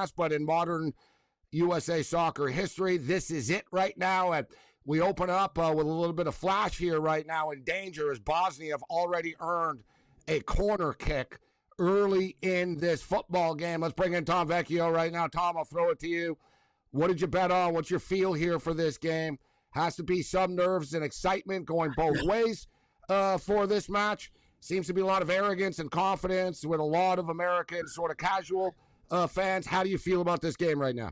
past, but in modern USA soccer history, this is it right now. And we open up with a little bit of flash here right now in danger as Bosnia have already earned a corner kick early in this football game. Let's bring in Tom Vecchio right now. Tom, I'll throw it to you. What did you bet on? What's your feel here for this game? Has to be some nerves and excitement going both ways for this match. Seems to be a lot of arrogance and confidence with a lot of American sort of casual fans. How do you feel about this game right now?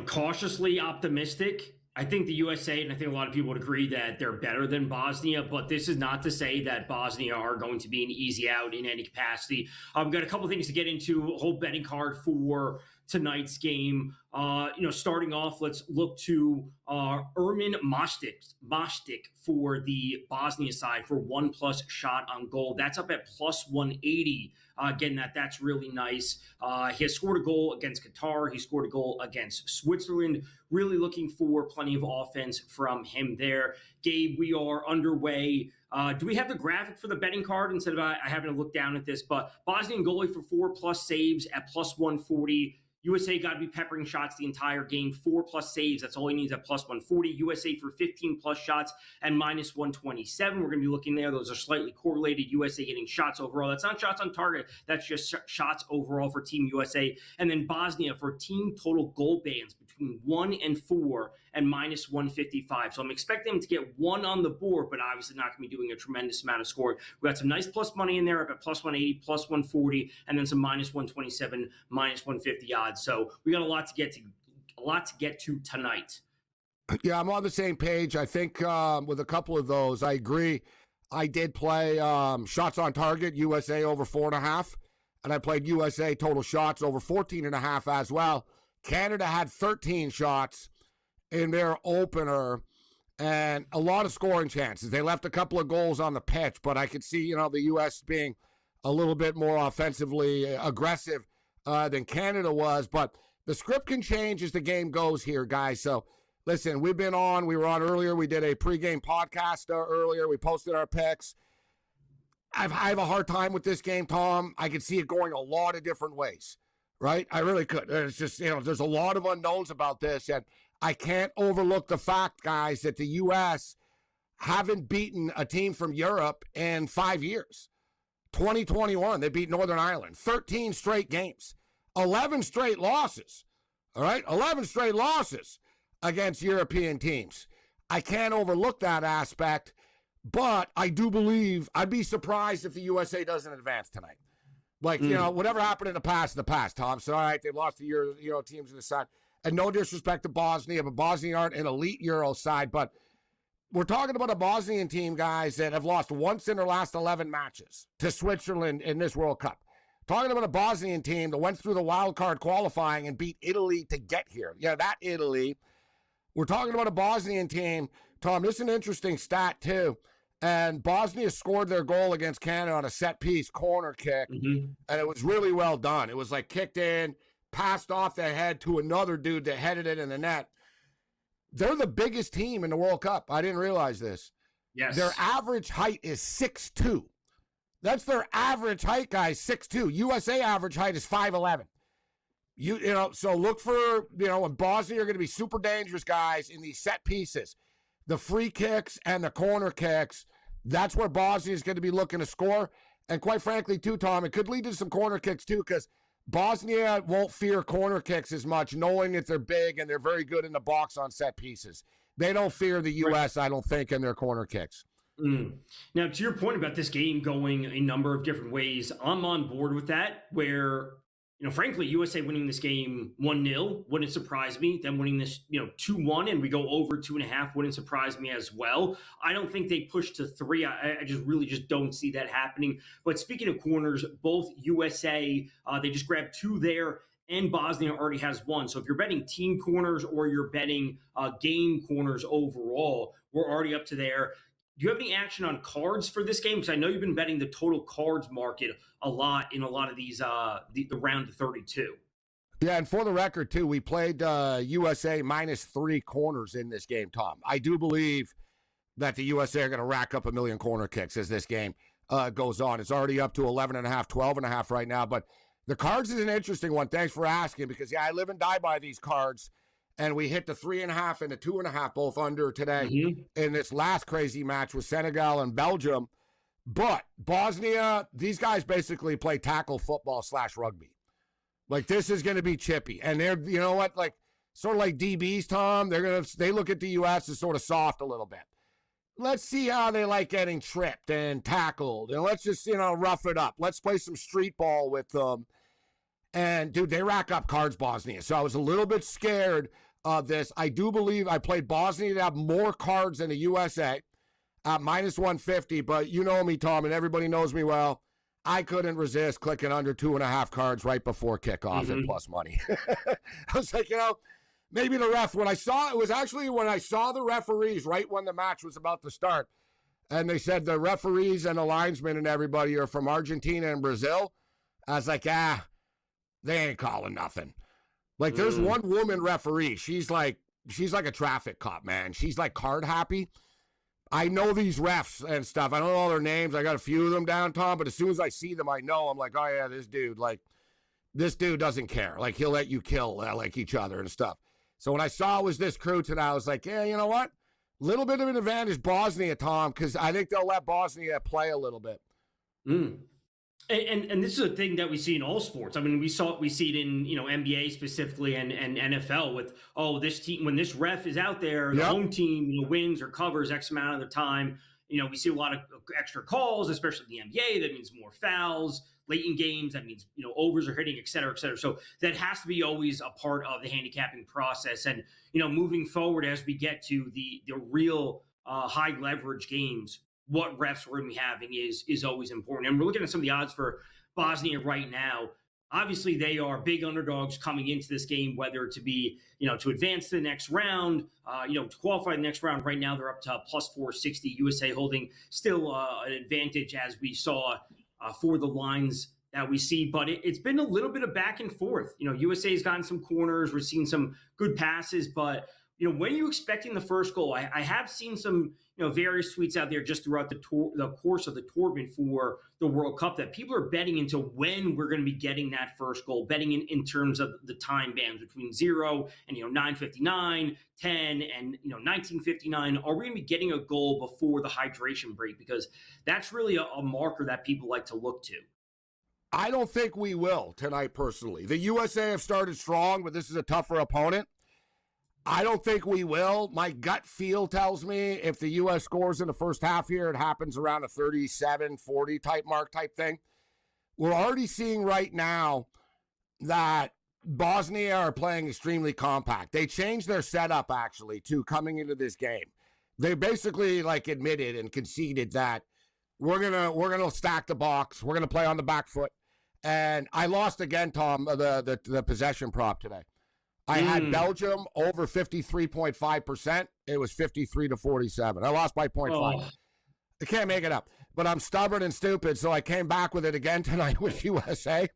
Cautiously optimistic. I think the USA, and I think a lot of people would agree that they're better than Bosnia, but this is not to say that Bosnia are going to be an easy out in any capacity. I've got a couple things to get into, a whole betting card for tonight's game. Starting off, let's look to Ermin Mostic for the Bosnia side for 1+ shot on goal. That's up at plus 180. Again, that's really nice. He has scored a goal against Qatar. He scored a goal against Switzerland. Really looking for plenty of offense from him there. Gabe, we are underway. Do we have the graphic for the betting card instead of I having to look down at this? But Bosnian goalie for 4+ saves at plus 140. USA got to be peppering shots the entire game. 4+ saves. That's all he needs at plus 140. USA for 15+ shots and minus 127. We're going to be looking there. Those are slightly correlated. USA getting shots overall. That's not shots on target. That's just shots overall for Team USA. And then Bosnia for team total goal bans between 1 and 4 and minus 155. So I'm expecting them to get 1 on the board, but obviously not going to be doing a tremendous amount of scoring. We got some nice plus money in there up at plus 180, plus 140, and then some minus 127, minus 150 odds. So we got a lot to get to tonight. Yeah, I'm on the same page. I think with a couple of those, I agree. I did play shots on target, USA over 4.5, and I played USA total shots over 14.5 as well. Canada had 13 shots in their opener and a lot of scoring chances. They left a couple of goals on the pitch, but I could see, the U.S. being a little bit more offensively aggressive than Canada was. But the script can change as the game goes here, guys. So, listen, we were on earlier. We did a pregame podcast earlier. We posted our picks. I have a hard time with this game, Tom. I could see it going a lot of different ways, right? I really could. It's just, there's a lot of unknowns about this, and I can't overlook the fact, guys, that the U.S. haven't beaten a team from Europe in 5 years. 2021, they beat Northern Ireland. 13 straight games. 11 straight losses. All right? 11 straight losses against European teams. I can't overlook that aspect, but I do believe I'd be surprised if the USA doesn't advance tonight. Whatever happened in the past, Tom. So, all right, they lost to Euro teams in the side. And no disrespect to Bosnia, but Bosnia aren't an elite Euro side. But we're talking about a Bosnian team, guys, that have lost once in their last 11 matches to Switzerland in this World Cup. Talking about a Bosnian team that went through the wild card qualifying and beat Italy to get here. Yeah, that Italy. We're talking about a Bosnian team. Tom, this is an interesting stat, too. And Bosnia scored their goal against Canada on a set-piece corner kick, and it was really well done. It was kicked in, passed off the head to another dude that headed it in the net. They're the biggest team in the World Cup. I didn't realize this. Yes. Their average height is 6'2". That's their average height, guys, 6'2". USA average height is 5'11". So look for, when Bosnia are going to be super dangerous, guys, in these set pieces. The free kicks and the corner kicks, that's where Bosnia is going to be looking to score. And quite frankly, too, Tom, it could lead to some corner kicks, too, because Bosnia won't fear corner kicks as much, knowing that they're big and they're very good in the box on set pieces. They don't fear the U.S., I don't think, in their corner kicks. Now, to your point about this game going a number of different ways, I'm on board with that, where, frankly, USA winning this game 1-0 wouldn't surprise me. Them winning this, 2-1 and we go over 2.5 wouldn't surprise me as well. I don't think they push to 3. I just don't see that happening. But speaking of corners, both USA, they just grabbed 2 there, and Bosnia already has 1. So if you're betting team corners or you're betting game corners overall, we're already up to there. Do you have any action on cards for this game? Because I know you've been betting the total cards market a lot in a lot of these, the round of 32. Yeah, and for the record, too, we played USA -3 corners in this game, Tom. I do believe that the USA are going to rack up 1 million corner kicks as this game goes on. It's already up to 11.5, 12.5 right now, but The cards is an interesting one. Thanks for asking because, I live and die by these cards. And we hit the 3.5 and the 2.5 both under today in this last crazy match with Senegal and Belgium. But Bosnia, these guys basically play tackle football / rugby. Like, this is going to be chippy. And they're, you know what, like, sort of like DBs, Tom, they look at the U.S. as sort of soft a little bit. Let's see how they like getting tripped and tackled. And let's just, rough it up. Let's play some street ball with them. And, dude, they rack up cards, Bosnia. So I was a little bit scared of this. I do believe I played Bosnia to have more cards than the USA at -150. But you know me, Tom, and everybody knows me well. I couldn't resist clicking under 2.5 cards right before kickoff and plus money. I was like, maybe the ref, when I saw the referees right when the match was about to start, and they said the referees and the linesmen and everybody are from Argentina and Brazil, I was like, they ain't calling nothing. Like, there's one woman referee. She's like a traffic cop, man. She's like card happy. I know these refs and stuff. I don't know all their names. I got a few of them down, Tom, but as soon as I see them, I know. I'm like, oh, yeah, this dude doesn't care. Like, he'll let you kill, like, each other and stuff. So when I saw it was this crew tonight, I was like, yeah, you know what? Little bit of an advantage, Bosnia, Tom, because I think they'll let Bosnia play a little bit. And this is a thing that we see in all sports. I mean, we see it in, NBA specifically and NFL with, this team, when this ref is out there, the home team, wins or covers X amount of the time. We see a lot of extra calls, especially in the NBA. That means more fouls, late in games. That means, overs are hitting, et cetera, et cetera. So that has to be always a part of the handicapping process. And, moving forward as we get to the real high leverage games, what refs we're going to be having is always important. And we're looking at some of the odds for Bosnia right now. Obviously, they are big underdogs coming into this game, whether to be, to advance to the next round, to qualify the next round. Right now, they're up to plus 460. USA holding still an advantage as we saw for the lines that we see. But it's been a little bit of back and forth. USA has gotten some corners. We're seeing some good passes, but when are you expecting the first goal? I have seen some, various tweets out there just throughout the course of the tournament for the World Cup that people are betting into when we're going to be getting that first goal, betting in terms of the time bands between 0 and, 9:59, 10 and, 19:59. Are we going to be getting a goal before the hydration break? Because that's really a marker that people like to look to. I don't think we will tonight, personally. The USA have started strong, but this is a tougher opponent. I don't think we will. My gut feel tells me if the U.S. scores in the first half here, it happens around a 37-40 type thing. We're already seeing right now that Bosnia are playing extremely compact. They changed their setup, actually, to coming into this game. They basically, admitted and conceded that we're gonna stack the box. We're going to play on the back foot. And I lost again, Tom, the possession prop today. I had Belgium over 53.5%. It was 53-47. I lost by 0.5. I can't make it up. But I'm stubborn and stupid, so I came back with it again tonight with USA.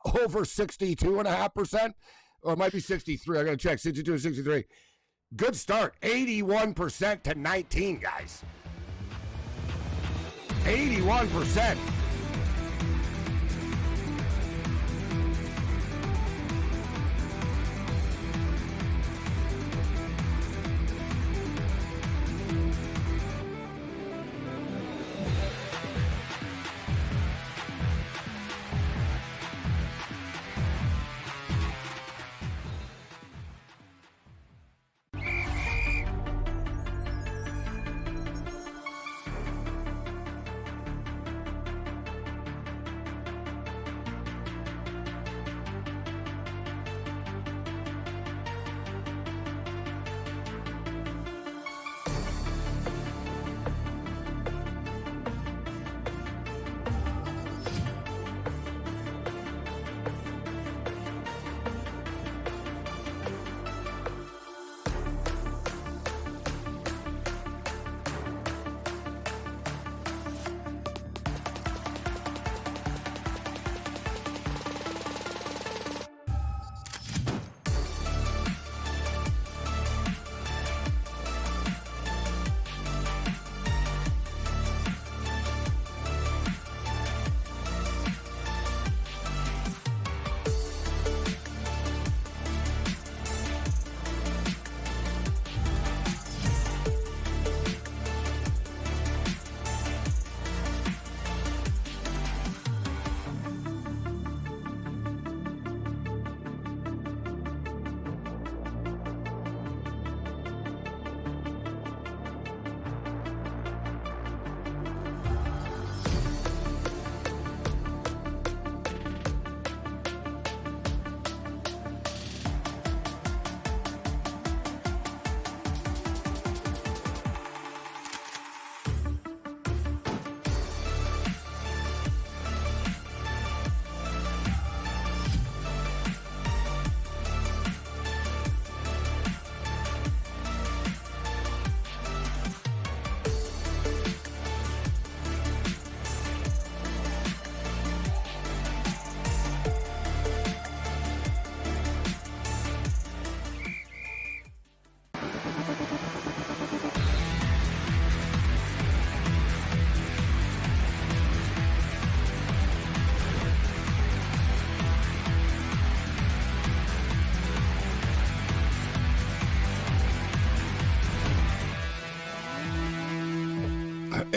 Over 62.5%. Or it might be 63. I got to check. 62 and 63. Good start. 81% to 19, guys. 81%.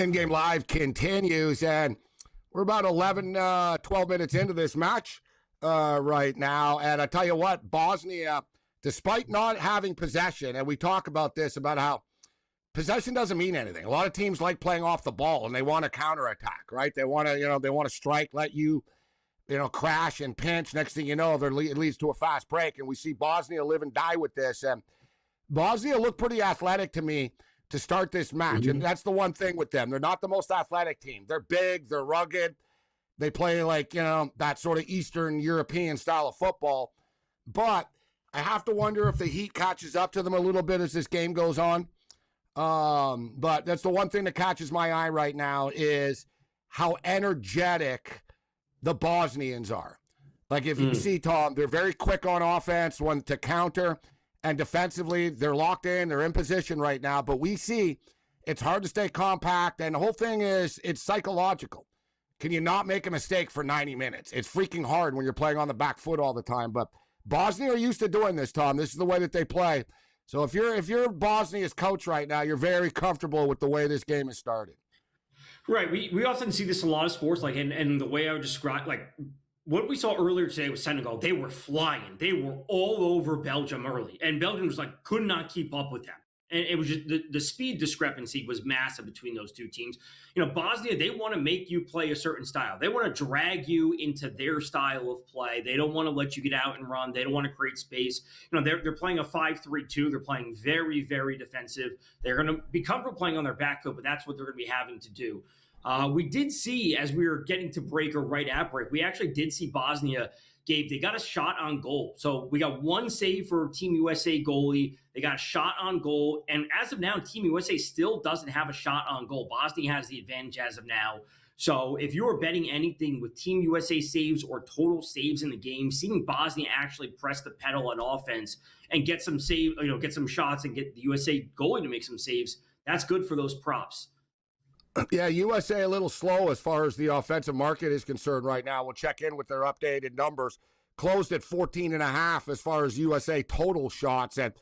In-game live continues, and we're about 11, 12 minutes into this match right now. And I tell you what, Bosnia, despite not having possession, and we talk about this, about how possession doesn't mean anything. A lot of teams like playing off the ball, and they want to counterattack, right? They want to, they want to strike, let you, crash and pinch. Next thing you know, it leads to a fast break, and we see Bosnia live and die with this. And Bosnia looked pretty athletic to me to start this match, and that's the one thing with them. They're not the most athletic team. They're big, they're rugged. They play like, that sort of Eastern European style of football. But I have to wonder if the heat catches up to them a little bit as this game goes on. But that's the one thing that catches my eye right now is how energetic the Bosnians are. Like if you see, Tom, they're very quick on offense, one to counter. And defensively, they're locked in. They're in position right now. But we see it's hard to stay compact. And the whole thing is it's psychological. Can you not make a mistake for 90 minutes? It's freaking hard when you're playing on the back foot all the time. But Bosnia are used to doing this, Tom. This is the way that they play. So if you're Bosnia's coach right now, you're very comfortable with the way this game has started. Right. We often see this in a lot of sports, like, and the way I would describe, like, what we saw earlier today with Senegal, they were flying. They were all over Belgium early. And Belgium was like, could not keep up with them. And it was just the speed discrepancy was massive between those two teams. Bosnia, they want to make you play a certain style. They want to drag you into their style of play. They don't want to let you get out and run. They don't want to create space. They're playing a 5-3-2. They're playing very, very defensive. They're going to be comfortable playing on their back foot, but that's what they're going to be having to do. We did see, as we were getting to break or right at break, we actually did see Bosnia, Gabe, they got a shot on goal. So we got one save for Team USA goalie. They got a shot on goal. And as of now, Team USA still doesn't have a shot on goal. Bosnia has the advantage as of now. So if you are betting anything with Team USA saves or total saves in the game, seeing Bosnia actually press the pedal on offense and get some get some shots and get the USA goalie to make some saves, that's good for those props. Yeah, USA a little slow as far as the offensive market is concerned right now. We'll check in with their updated numbers. Closed at 14.5 as far as USA total shots. And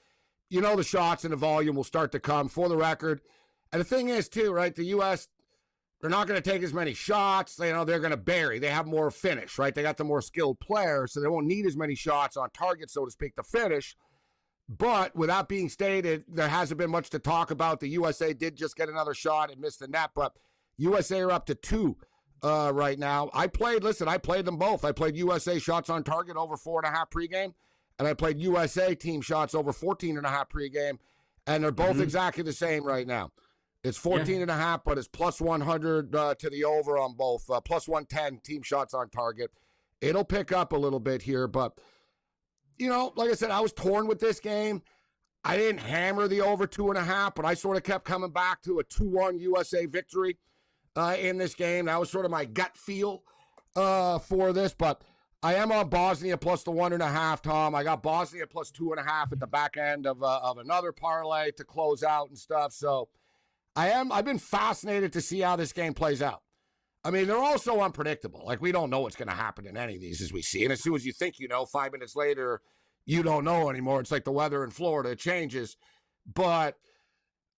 the shots and the volume will start to come for the record. And the thing is, too, right, the U.S., they're not going to take as many shots. They're going to bury. They have more finish, right? They got the more skilled players, so they won't need as many shots on target, so to speak, to finish. But with that being stated, there hasn't been much to talk about. The USA did just get another shot and missed the net, but USA are up to 2 right now. I played them both. I played USA shots on target over 4.5 pregame, and I played USA team shots over 14.5 pregame, and they're both exactly the same right now. It's 14.5, but it's plus 100 to the over on both, plus 110 team shots on target. It'll pick up a little bit here, but like I said, I was torn with this game. I didn't hammer the over 2.5, but I sort of kept coming back to a 2-1 USA victory in this game. That was sort of my gut feel for this, but I am on Bosnia plus the 1.5, Tom. I got Bosnia plus 2.5 at the back end of another parlay to close out and stuff. So I've been fascinated to see how this game plays out. I mean, they're all so unpredictable. Like, we don't know what's going to happen in any of these as we see. And as soon as you think 5 minutes later, you don't know anymore. It's like the weather in Florida. It changes. But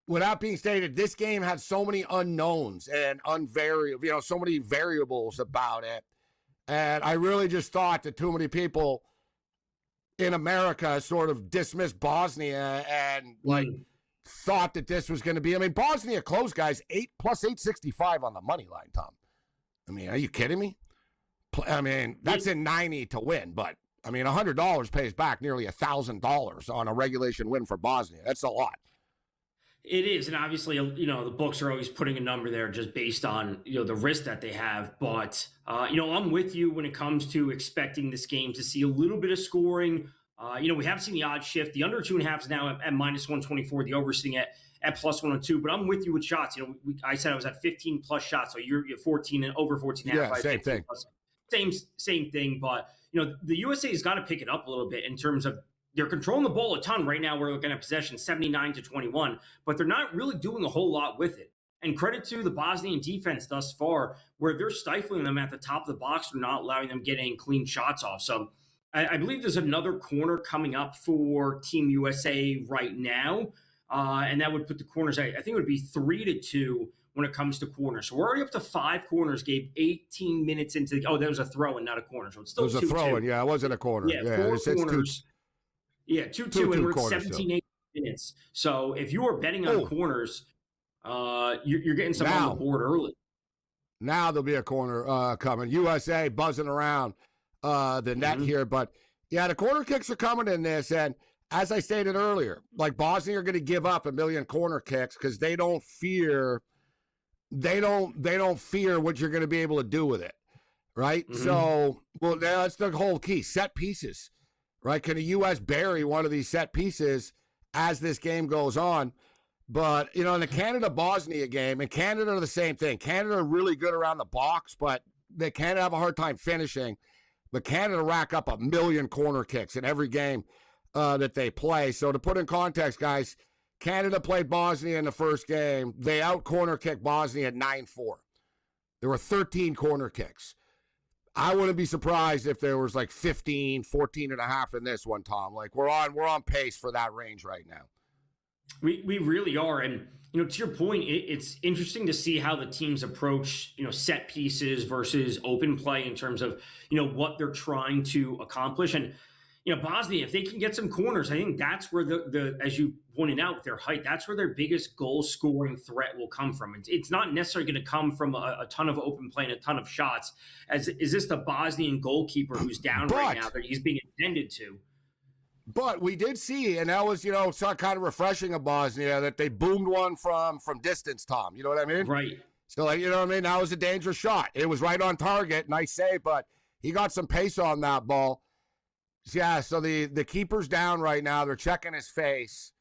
with that being stated, this game had so many unknowns and so many variables about it. And I really just thought that too many people in America sort of dismissed Bosnia and, thought that this was going to be. I mean, Bosnia closed, guys, plus 865 on the money line, Tom. I mean, are you kidding me? I mean, that's in 90 to win, but I mean, $100 pays back nearly $1,000 on a regulation win for Bosnia. That's a lot. It is, and obviously, the books are always putting a number there just based on the risk that they have. But I'm with you when it comes to expecting this game to see a little bit of scoring. We have seen the odds shift. The under 2.5 is now at minus 124. The over sitting at plus 102. But I'm with you with shots. I said I was at 15 plus shots. So you're 14 and over 14.5. Yeah, same thing. Plus, same thing. But the USA has got to pick it up a little bit in terms of they're controlling the ball a ton right now. We're looking at possession 79-21, but they're not really doing a whole lot with it. And credit to the Bosnian defense thus far, where they're stifling them at the top of the box. They're not allowing them getting clean shots off. So I believe there's another corner coming up for Team USA right now. And that would put the corners, I think it would be 3-2 when it comes to corners. So we're already up to 5 corners, Gabe, 18 minutes into the – that was a throw-in, not a corner. So it's still 2-2. It was a throw-in, yeah. It wasn't a corner. Yeah, 4 corners. 2-2, and we're at 17, 18 minutes. So if you are betting on corners, you're getting some on the board early. Now there'll be a corner coming. USA buzzing around the net here. But, yeah, the corner kicks are coming in this. And as I stated earlier, like Bosnia are going to give up a million corner kicks because they don't fear what you're going to be able to do with it, right? So, well, that's the whole key. Set pieces, right? Can the U.S. bury one of these set pieces as this game goes on? But, in the Canada-Bosnia game, and Canada are the same thing. Canada are really good around the box, but they can't have a hard time finishing. But Canada rack up a million corner kicks in every game that they play. So to put in context, guys, Canada played Bosnia in the first game. They out-corner kicked Bosnia at 9-4. There were 13 corner kicks. I wouldn't be surprised if there was like 15, 14 and a half in this one, Tom. Like we're on pace for that range right now. We really are. And, to your point, it's interesting to see how the teams approach, set pieces versus open play in terms of, what they're trying to accomplish. And, Bosnia, if they can get some corners, I think that's where the as you pointed out, their height, that's where their biggest goal scoring threat will come from. It's not necessarily going to come from a ton of open play and a ton of shots. Is this the Bosnian goalkeeper who's down right now that he's being intended to? But we did see, and that was, kind of refreshing of Bosnia, that they boomed one from distance, Tom. You know what I mean? Right. So, that was a dangerous shot. It was right on target. Nice save, but he got some pace on that ball. Yeah, so the keeper's down right now. They're checking his face.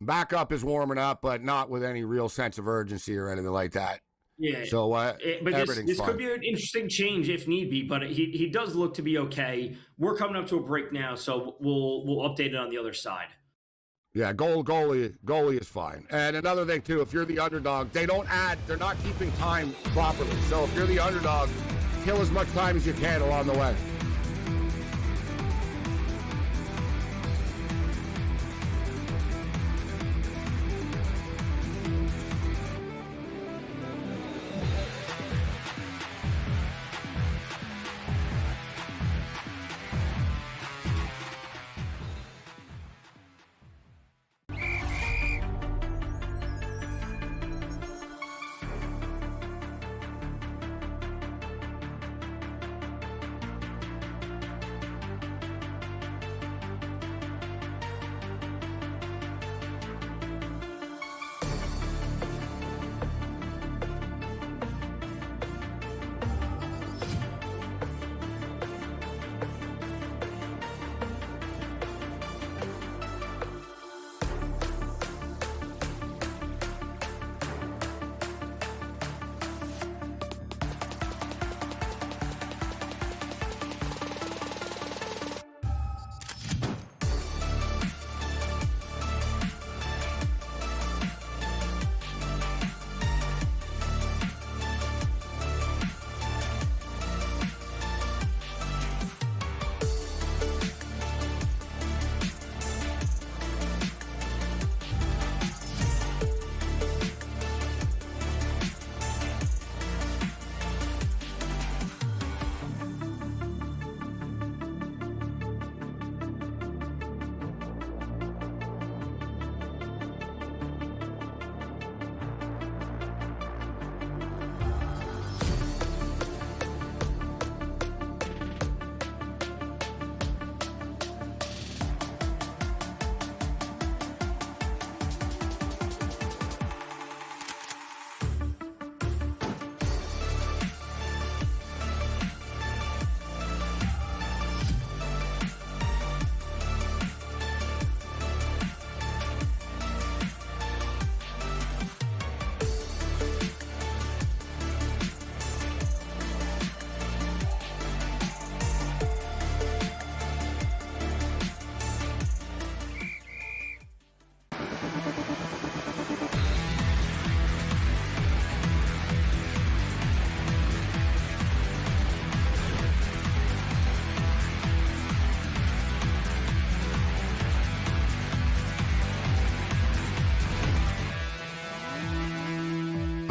Backup is warming up, but not with any real sense of urgency or anything like that. Yeah. So, but this could be an interesting change if need be, but he does look to be okay. We're coming up to a break now, so we'll update it on the other side. Yeah, goalie is fine. And another thing, too, if you're the underdog, they're not keeping time properly. So if you're the underdog, kill as much time as you can along the way.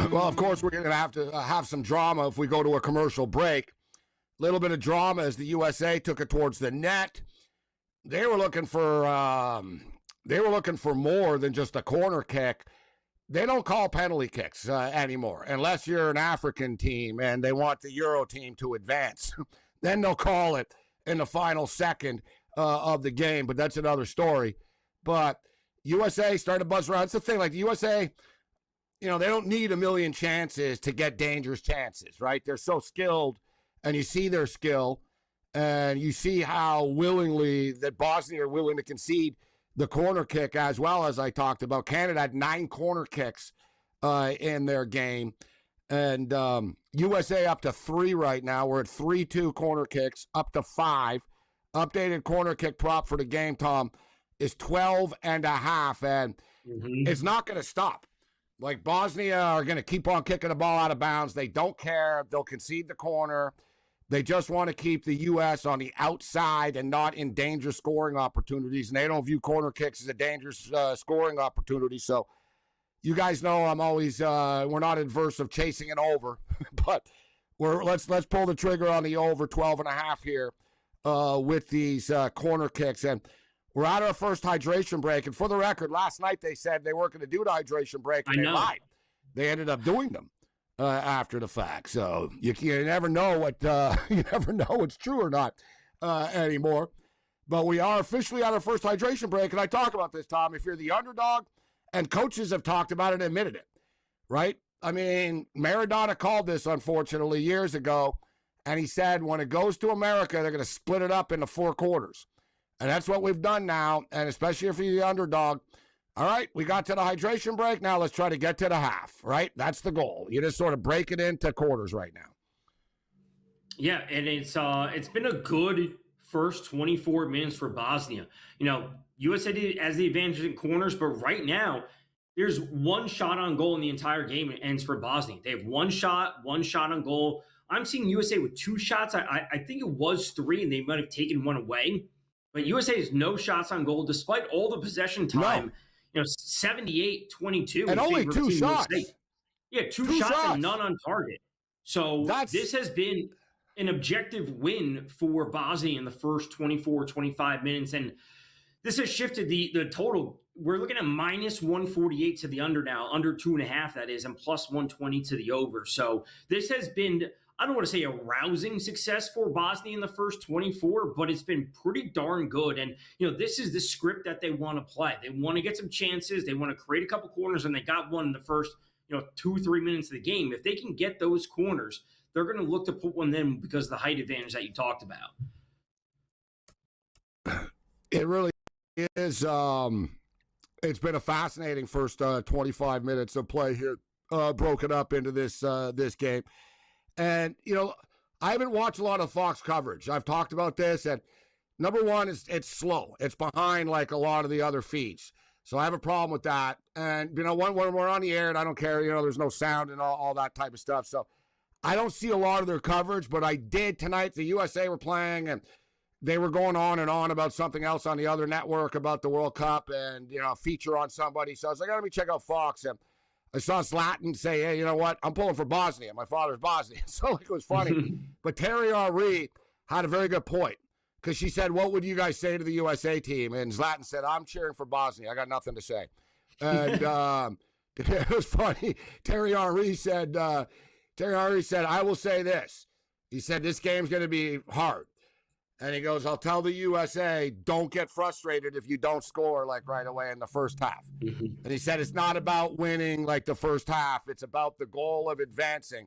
Well, of course, we're going to have some drama if we go to a commercial break. Little bit of drama as the USA took it towards the net. They were looking for more than just a corner kick. They don't call penalty kicks anymore unless you're an African team and they want the Euro team to advance. Then they'll call it in the final second of the game, but that's another story. But USA started to buzz around. It's the thing, like the USA, they don't need a million chances to get dangerous chances, right? They're so skilled, and you see their skill, and you see how willingly that Bosnia are willing to concede the corner kick, as well as I talked about. Canada had 9 corner kicks in their game, and USA up to 3 right now. We're at 3-2 corner kicks, up to 5. Updated corner kick prop for the game, Tom, is 12.5, and it's not going to stop. Like, Bosnia are going to keep on kicking the ball out of bounds. They don't care. They'll concede the corner. They just want to keep the U.S. on the outside and not in dangerous scoring opportunities, and they don't view corner kicks as a dangerous scoring opportunity. So you guys know I'm always we're not adverse of chasing it over, but let's pull the trigger on the over 12.5 here with these corner kicks. And we're out of our first hydration break. And for the record, last night they said they weren't going to do the hydration break, and they lied. They ended up doing them after the fact. So you never know what's true or not anymore. But we are officially on our first hydration break. And I talk about this, Tom, if you're the underdog, and coaches have talked about it and admitted it, right? I mean, Maradona called this, unfortunately, years ago. And he said when it goes to America, they're going to split it up into 4 quarters. And that's what we've done now, and especially if you're the underdog. All right, we got to the hydration break. Now let's try to get to the half, right? That's the goal. You just sort of break it into quarters right now. Yeah, and it's been a good first 24 minutes for Bosnia. USA has the advantage in corners, but right now there's 1 shot on goal in the entire game, and it ends for Bosnia. They have 1 shot on goal. I'm seeing USA with 2 shots. I think it was 3, and they might have taken 1 away. But USA has no shots on goal despite all the possession time. 78-22. And only 2 shots. USA. Yeah, 2 shots and none on target. So this has been an objective win for Bosnia in the first 24, 25 minutes. And this has shifted the total. We're looking at minus 148 to the under now, under 2.5, that is, and plus 120 to the over. So this has been, I don't want to say a rousing success for Bosnia in the first 24, but it's been pretty darn good. And, this is the script that they want to play. They want to get some chances. They want to create a couple corners, and they got one in the first, 2-3 minutes of the game. If they can get those corners, they're going to look to put one in because of the height advantage that you talked about. It really is. It's been a fascinating first 25 minutes of play here, broken up into this game. And, I haven't watched a lot of Fox coverage. I've talked about this, and number one is it's slow. It's behind like a lot of the other feeds. So I have a problem with that. And, when we're on the air, and I don't care, there's no sound and all that type of stuff. So I don't see a lot of their coverage, but I did tonight. The USA were playing, and they were going on and on about something else on the other network about the World Cup and, a feature on somebody. So I was like, let me check out Fox. And I saw Zlatan say, hey, you know what? I'm pulling for Bosnia. My father's Bosnian. So it was funny. But Terry Henry had a very good point because she said, what would you guys say to the USA team? And Zlatan said, I'm cheering for Bosnia. I got nothing to say. And it was funny. Terry Henry said, I will say this. He said, this game's going to be hard. And he goes, I'll tell the USA, don't get frustrated if you don't score like right away in the first half. And he said, it's not about winning like the first half. It's about the goal of advancing.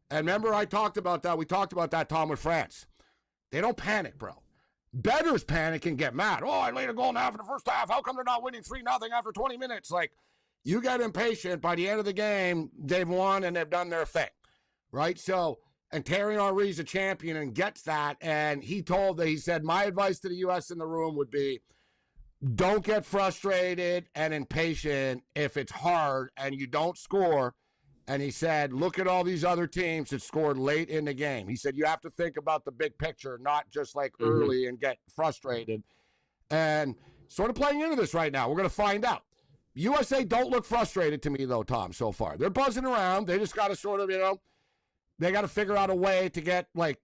And remember, I talked about that. We talked about that, Tom, with France. They don't panic, bro. Bettors panic and get mad. Oh, I laid a goal and a half in the first half. How come they're not winning 3-0 after 20 minutes? Like, you get impatient. By the end of the game, they've won and they've done their thing, right? So, and Terry Henry's a champion and gets that. And he said, my advice to the U.S. in the room would be, don't get frustrated and impatient if it's hard and you don't score. And he said, look at all these other teams that scored late in the game. He said, you have to think about the big picture, not just like early and get frustrated. And sort of playing into this right now. We're going to find out. USA don't look frustrated to me, though, Tom, so far. They're buzzing around. They just got to sort of, they got to figure out a way to get, like,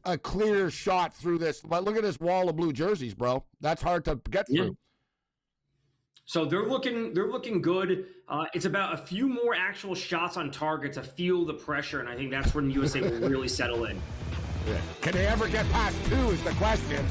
a clear shot through this. But look at this wall of blue jerseys, bro. That's hard to get through. Yeah. So they're looking good. It's about a few more actual shots on target to feel the pressure, and I think that's when USA will really settle in. Yeah. Can they ever get past 2 is the question.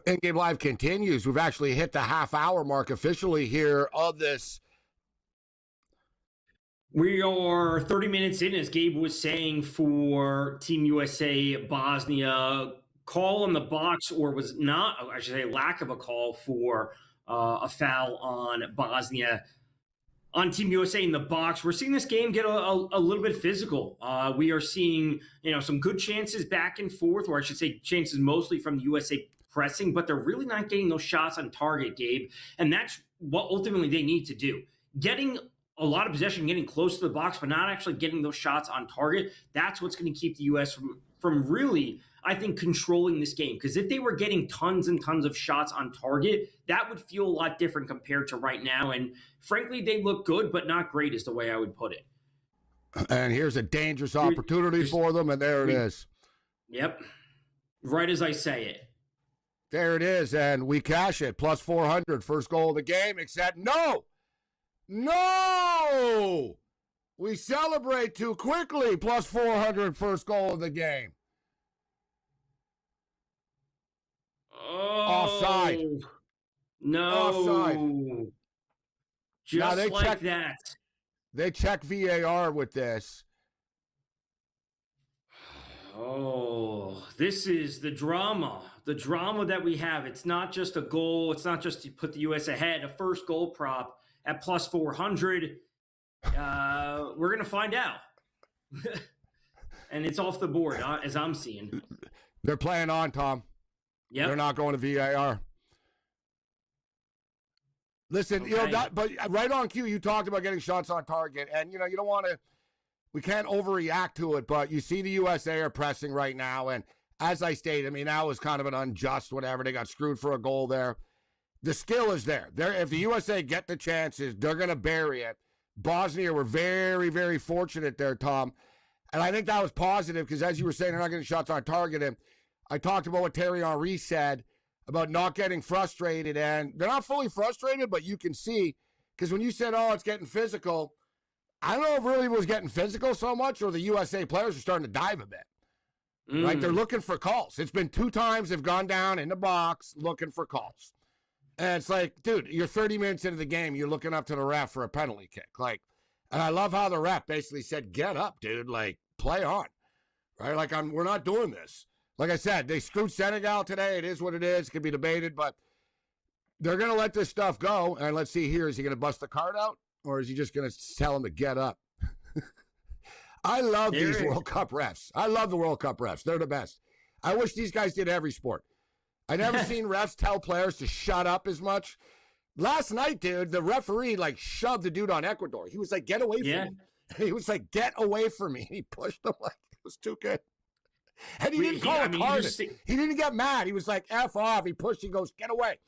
In-game live continues. We've actually hit the half-hour mark officially here of this. We are 30 minutes in, as Gabe was saying, for Team USA Bosnia. Call on the box, or was not, I should say, lack of a call for a foul on Bosnia. On Team USA in the box, we're seeing this game get a little bit physical. We are seeing, some good chances back and forth, or I should say chances mostly from the USA pressing, but they're really not getting those shots on target, Gabe. And that's what ultimately they need to do. Getting a lot of possession, getting close to the box, but not actually getting those shots on target. That's what's going to keep the U.S. from really, I think, controlling this game. Because if they were getting tons and tons of shots on target, that would feel a lot different compared to right now. And frankly, they look good, but not great is the way I would put it. And here's a dangerous opportunity for them, and there it is. Yep. Right as I say it. There it is, and we cash it. Plus 400, first goal of the game, except no! We celebrate too quickly. Plus 400, first goal of the game. Offside. No. Offside. Just like that. They check VAR with this. Oh, this is the drama that we have. It's not just a goal. It's not just to put the U.S. ahead. A first goal prop at plus 400. We're going to find out. And it's off the board, as I'm seeing. They're playing on, Tom. Yeah, they're not going to VAR. Listen, Okay. but right on cue, you talked about getting shots on target, and you don't want to. We can't overreact to it, but you see the USA are pressing right now, and as I stated, I mean that was kind of an unjust whatever. They got screwed for a goal there. The skill is there. If the USA get the chances, they're going to bury it. Bosnia were very, very fortunate there, Tom, and I think that was positive because as you were saying, they're not getting shots on target, and I talked about what Thierry Henry said about not getting frustrated, and they're not fully frustrated, but you can see, because when you said, oh, it's getting physical, I don't know if really it was getting physical so much or the USA players are starting to dive a bit. Right? They're looking for calls. It's been 2 times they've gone down in the box looking for calls. And it's like, dude, you're 30 minutes into the game, you're looking up to the ref for a penalty kick. Like, and I love how the ref basically said, get up, dude, like, play on. Right? Like, we're not doing this. Like I said, they screwed Senegal today. It is what it is. It can be debated, but they're going to let this stuff go. And let's see here. Is he going to bust the card out, or is he just going to tell him to get up? I love these World Cup refs. I love the World Cup refs. They're the best. I wish these guys did every sport. I never seen refs tell players to shut up as much. Last night, dude, the referee, like, shoved the dude on Ecuador. He was like, get away from me. He was like, get away from me. He pushed him like it was too good. And he didn't call a card. He didn't get mad. He was like, F off. He pushed. He goes, get away.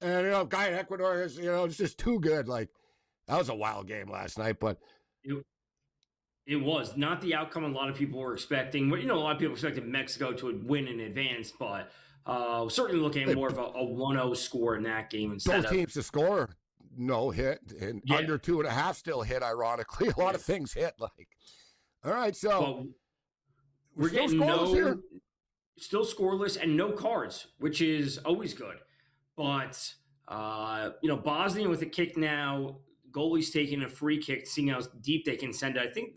And, guy in Ecuador is, it's just too good. Like, that was a wild game last night. But it was not the outcome a lot of people were expecting. But, a lot of people expected Mexico to win in advance. But certainly looking at more of a 1-0 score in that game. Instead both teams to score, no hit. And under 2.5 still hit, ironically. A lot of things hit. Like, all right, so... We're getting still scoreless and no cards, which is always good. But, Bosnia with a kick now, goalie's taking a free kick, seeing how deep they can send it. I think,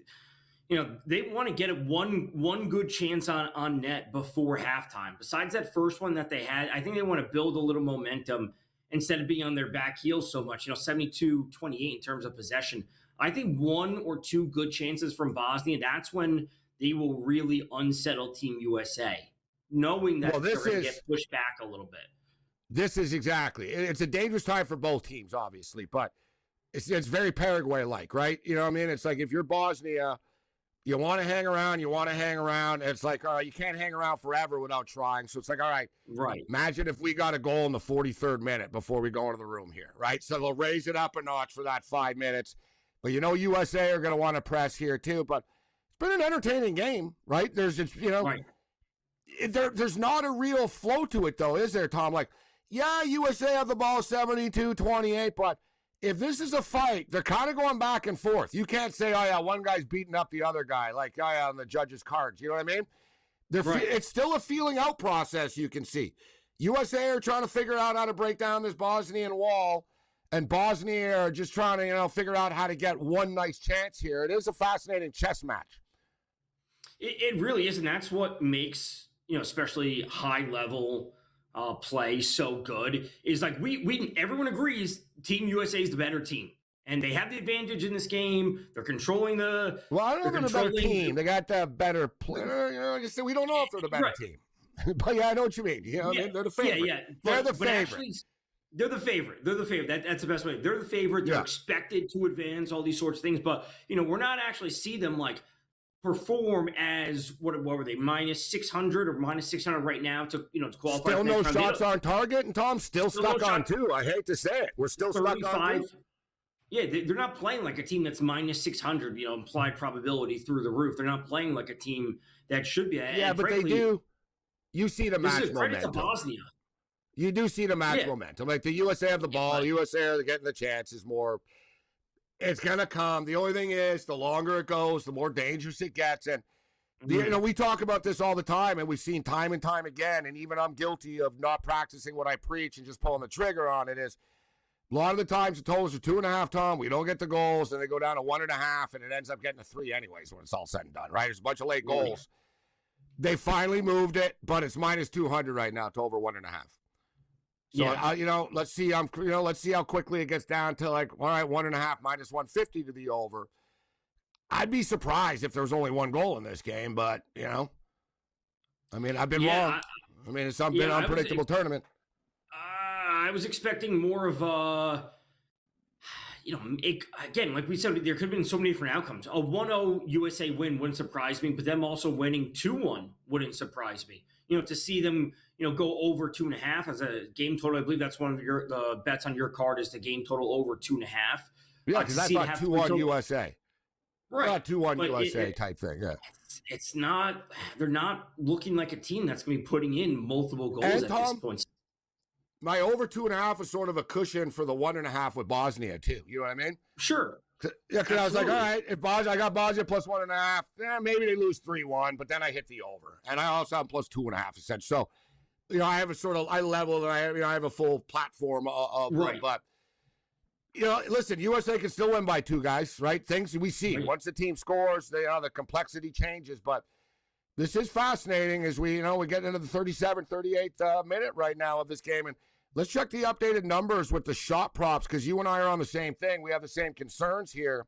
they want to get one good chance on net before halftime. Besides that first one that they had, I think they want to build a little momentum instead of being on their back heels so much, 72-28 in terms of possession. I think 1 or 2 good chances from Bosnia, that's when they will really unsettle Team USA, knowing that they're going to get pushed back a little bit. This is exactly. It's a dangerous time for both teams, obviously, but it's very Paraguay-like, right? You know what I mean? It's like if you're Bosnia, you want to hang around, and it's like, all right, you can't hang around forever without trying. So it's like, all right, imagine if we got a goal in the 43rd minute before we go into the room here, right? So they'll raise it up a notch for that 5 minutes. But USA are going to want to press here too, but been an entertaining game, right? There's there's not a real flow to it though, is there, Tom? Like, yeah, USA have the ball 72-28, but if this is a fight, they're kind of going back and forth. You can't say, oh yeah, one guy's beating up the other guy, like, oh yeah, on the judges' cards. You know what I mean? It's still a feeling out process. You can see USA are trying to figure out how to break down this Bosnian wall, and Bosnia are just trying to figure out how to get one nice chance here. It is a fascinating chess match. It really is, and that's what makes, especially high-level play so good, is like everyone agrees Team USA is the better team, and they have the advantage in this game. They're controlling the... Well, I don't know if they're the better team. They got the better player. We don't know if they're the better team. But yeah, I know what you mean. They're the favorite. Yeah. They're the favorite. Actually, they're the favorite. That's the best way. They're the favorite. They're expected to advance, all these sorts of things. But, we're not actually see them, like, perform as what were they -600 or -600 right now to qualify. Still no shots on target, and Tom's still stuck on 2. I hate to say it, we're still 35. Stuck on 2. Yeah, they're not playing like a team that's -600. Implied probability through the roof. They're not playing like a team that should be. Yeah, but frankly, they do. You see the match momentum. Credit to Bosnia. You do see the match momentum. Like the USA have the ball. USA are getting the chances more. It's going to come. The only thing is, the longer it goes, the more dangerous it gets. And, we talk about this all the time, and we've seen time and time again, and even I'm guilty of not practicing what I preach and just pulling the trigger on it, is a lot of the times the totals are 2.5, Tom. We don't get the goals, and they go down to 1.5, and it ends up getting a 3 anyways when it's all said and done, right? There's a bunch of late goals. They finally moved it, but it's -200 right now to over 1.5. So, let's see. Let's see how quickly it gets down to like, all right, 1.5 -150 to the over. I'd be surprised if there was only 1 goal in this game, but I've been wrong. It's been an unpredictable tournament. I was expecting more of a again, like we said, there could have been so many different outcomes. A 1-0 USA win wouldn't surprise me, but them also winning 2-1 wouldn't surprise me. To see them, go over 2.5 as a game total. I believe that's one of the bets on your card is the game total over 2.5. Yeah, because I thought 2-1 USA. Right. 2-1 USA type thing, yeah. It's not, they're not looking like a team that's going to be putting in multiple goals at this point. My over 2.5 is sort of a cushion for the 1.5 with Bosnia, too. You know what I mean? Sure. Yeah, because I was like, all right, if I got Bosnia plus 1.5, maybe they lose 3-1, but then I hit the over. And I also have plus 2.5, essentially. So, I have I level, and I have a full platform of right. But, listen, USA can still win by 2 guys, right? Things we see. Right. Once the team scores, the complexity changes. But this is fascinating as we get into the 37th, 38th minute right now of this game. And let's check the updated numbers with the shot props because you and I are on the same thing. We have the same concerns here.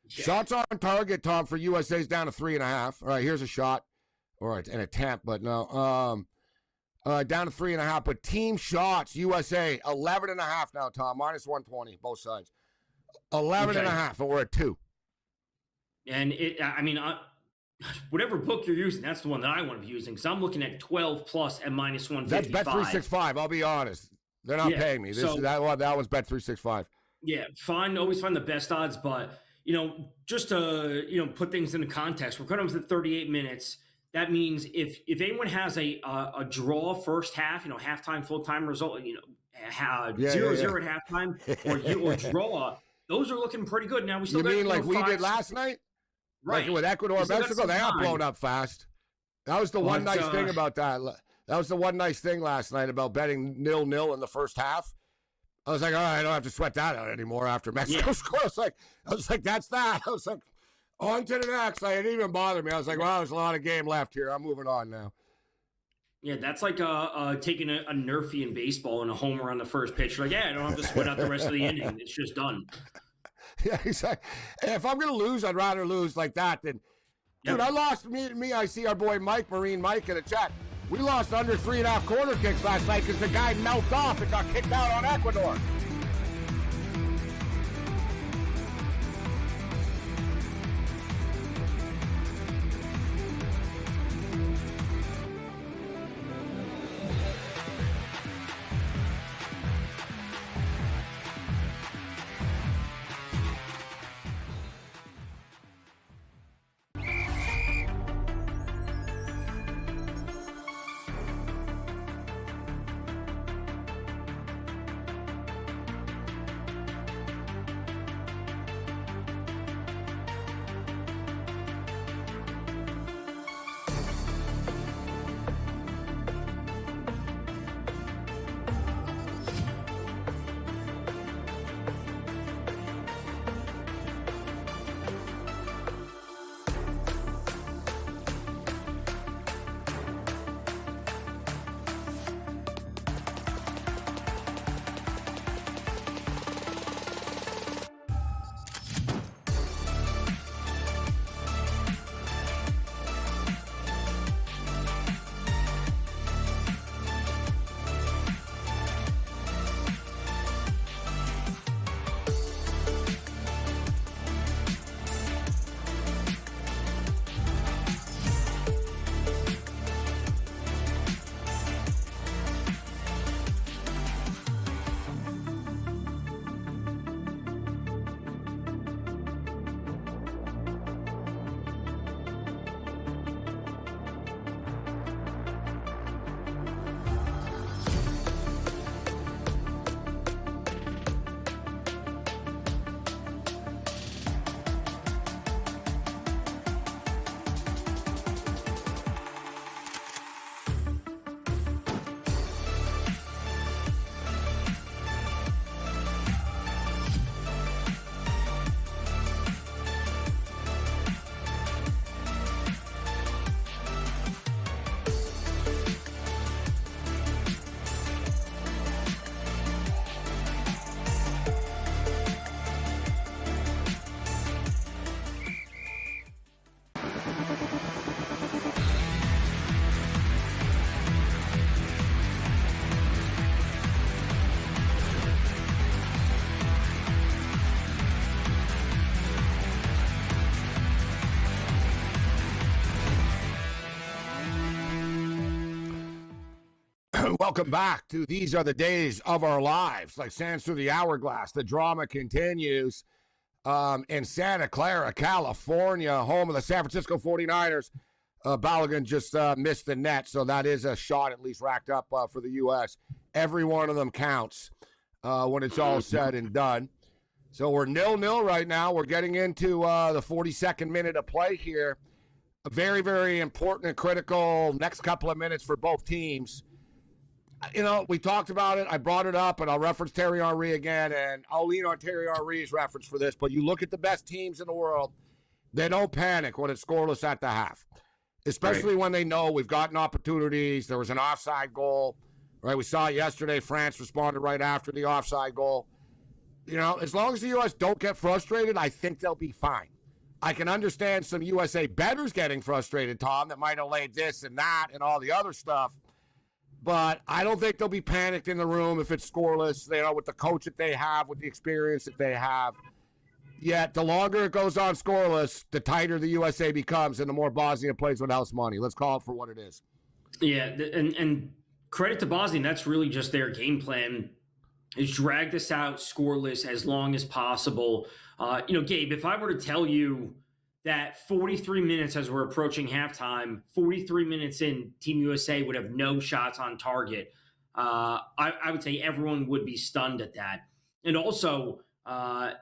Yeah. Shots on target, Tom, for USA is down to 3.5. All right, here's a shot. All right, an attempt, but no. Down to 3.5, but team shots, USA, 11.5 now, Tom, minus 120, both sides. 11.5, and we're at 2. And whatever book you're using, that's the one that I want to be using. So I'm looking at 12 plus at minus 155. That's Bet365, I'll be honest. They're not paying me. That one's Bet365. Yeah, always find the best odds, but, just to, put things into context, we're coming up to 38 minutes. That means if anyone has a draw first half, halftime, full-time result, 0-0 at halftime, or draw, those are looking pretty good. Now we still mean like we did last night? Right. Like with Ecuador and Mexico, they got blown up fast. That was the one nice thing about that. That was the one nice thing last night about betting 0-0 in the first half. I was like, all right, I don't have to sweat that out anymore after Mexico scored. I was like, that's that. I was like, on to the next. It didn't even bother me. I was like, well, there's a lot of game left here. I'm moving on now. Yeah, that's like taking a Nerfy in baseball and a homer on the first pitch. Like, I don't have to sweat out the rest of the inning. It's just done. Yeah, exactly. If I'm going to lose, I'd rather lose like that than... Dude, I lost... I see our boy Marine Mike in the chat. We lost under 3.5 corner kicks last night because the guy melted off and got kicked out on Ecuador. Welcome back to These Are the Days of Our Lives. Like sands through the hourglass, the drama continues in Santa Clara, California, home of the San Francisco 49ers. Balogun just missed the net, so that is a shot at least racked up for the U.S. Every one of them counts when it's all said and done. So we're 0-0 right now. We're getting into the 42nd minute of play here. A very, very important and critical next couple of minutes for both teams. You know, we talked about it. I brought it up, and I'll reference Terry Henry again, and I'll lean on Terry Henry's reference for this. But you look at the best teams in the world, they don't panic when it's scoreless at the half, especially when they know we've gotten opportunities. There was an offside goal, right? We saw it yesterday. France responded right after the offside goal. You know, as long as the U.S. don't get frustrated, I think they'll be fine. I can understand some USA bettors getting frustrated, Tom, that might have laid this and that and all the other stuff. But I don't think they'll be panicked in the room if it's scoreless, you know, with the coach that they have, with the experience that they have. Yet, the longer it goes on scoreless, the tighter the USA becomes and the more Bosnia plays with house money. Let's call it for what it is. Yeah, and credit to Bosnia, that's really just their game plan, is drag this out scoreless as long as possible. You know, Gabe, if I were to tell you that 43 minutes as we're approaching halftime, 43 minutes in, Team USA would have no shots on target, I would say everyone would be stunned at that. And also,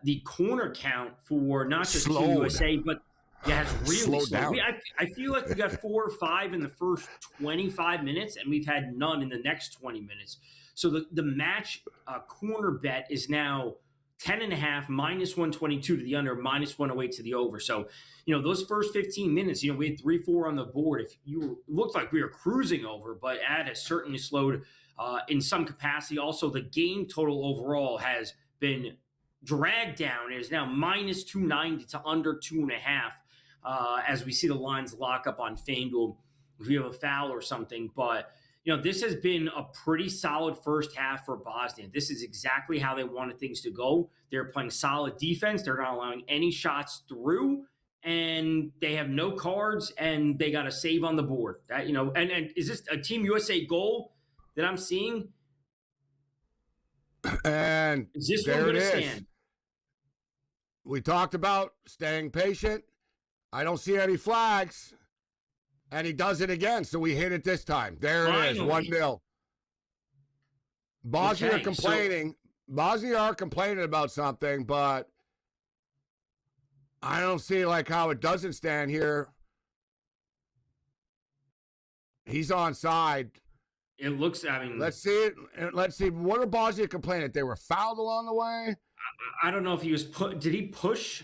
the corner count for not just Team USA, but has really slowed. I feel like we got 4 or 5 in the first 25 minutes, and we've had none in the next 20 minutes. So the match corner bet is now 10.5, minus 122 to the under, minus 108 to the over. So, you know, those first 15 minutes, you know, we had 3-4 on the board. If you looked like we were cruising over, but ad has certainly slowed in some capacity. Also, the game total overall has been dragged down. It is now minus 290 to under 2.5 as we see the lines lock up on FanDuel if we have a foul or something. But you know, this has been a pretty solid first half for Bosnia. This is exactly how they wanted things to go. They're playing solid defense. They're not allowing any shots through, and they have no cards, and they got a save on the board. That, you know, and is this a Team USA goal that I'm seeing? And is this one going to stand? We talked about staying patient. I don't see any flags. And he does it again, so we hit it this time. There it is, 1-0. Bosnia are complaining. Bosnia are complaining about something, but I don't see like how it doesn't stand here. He's onside. It looks, I mean. Let's see it. Let's see. What are Bosnia complaining? They were fouled along the way? I don't know if he was did he push?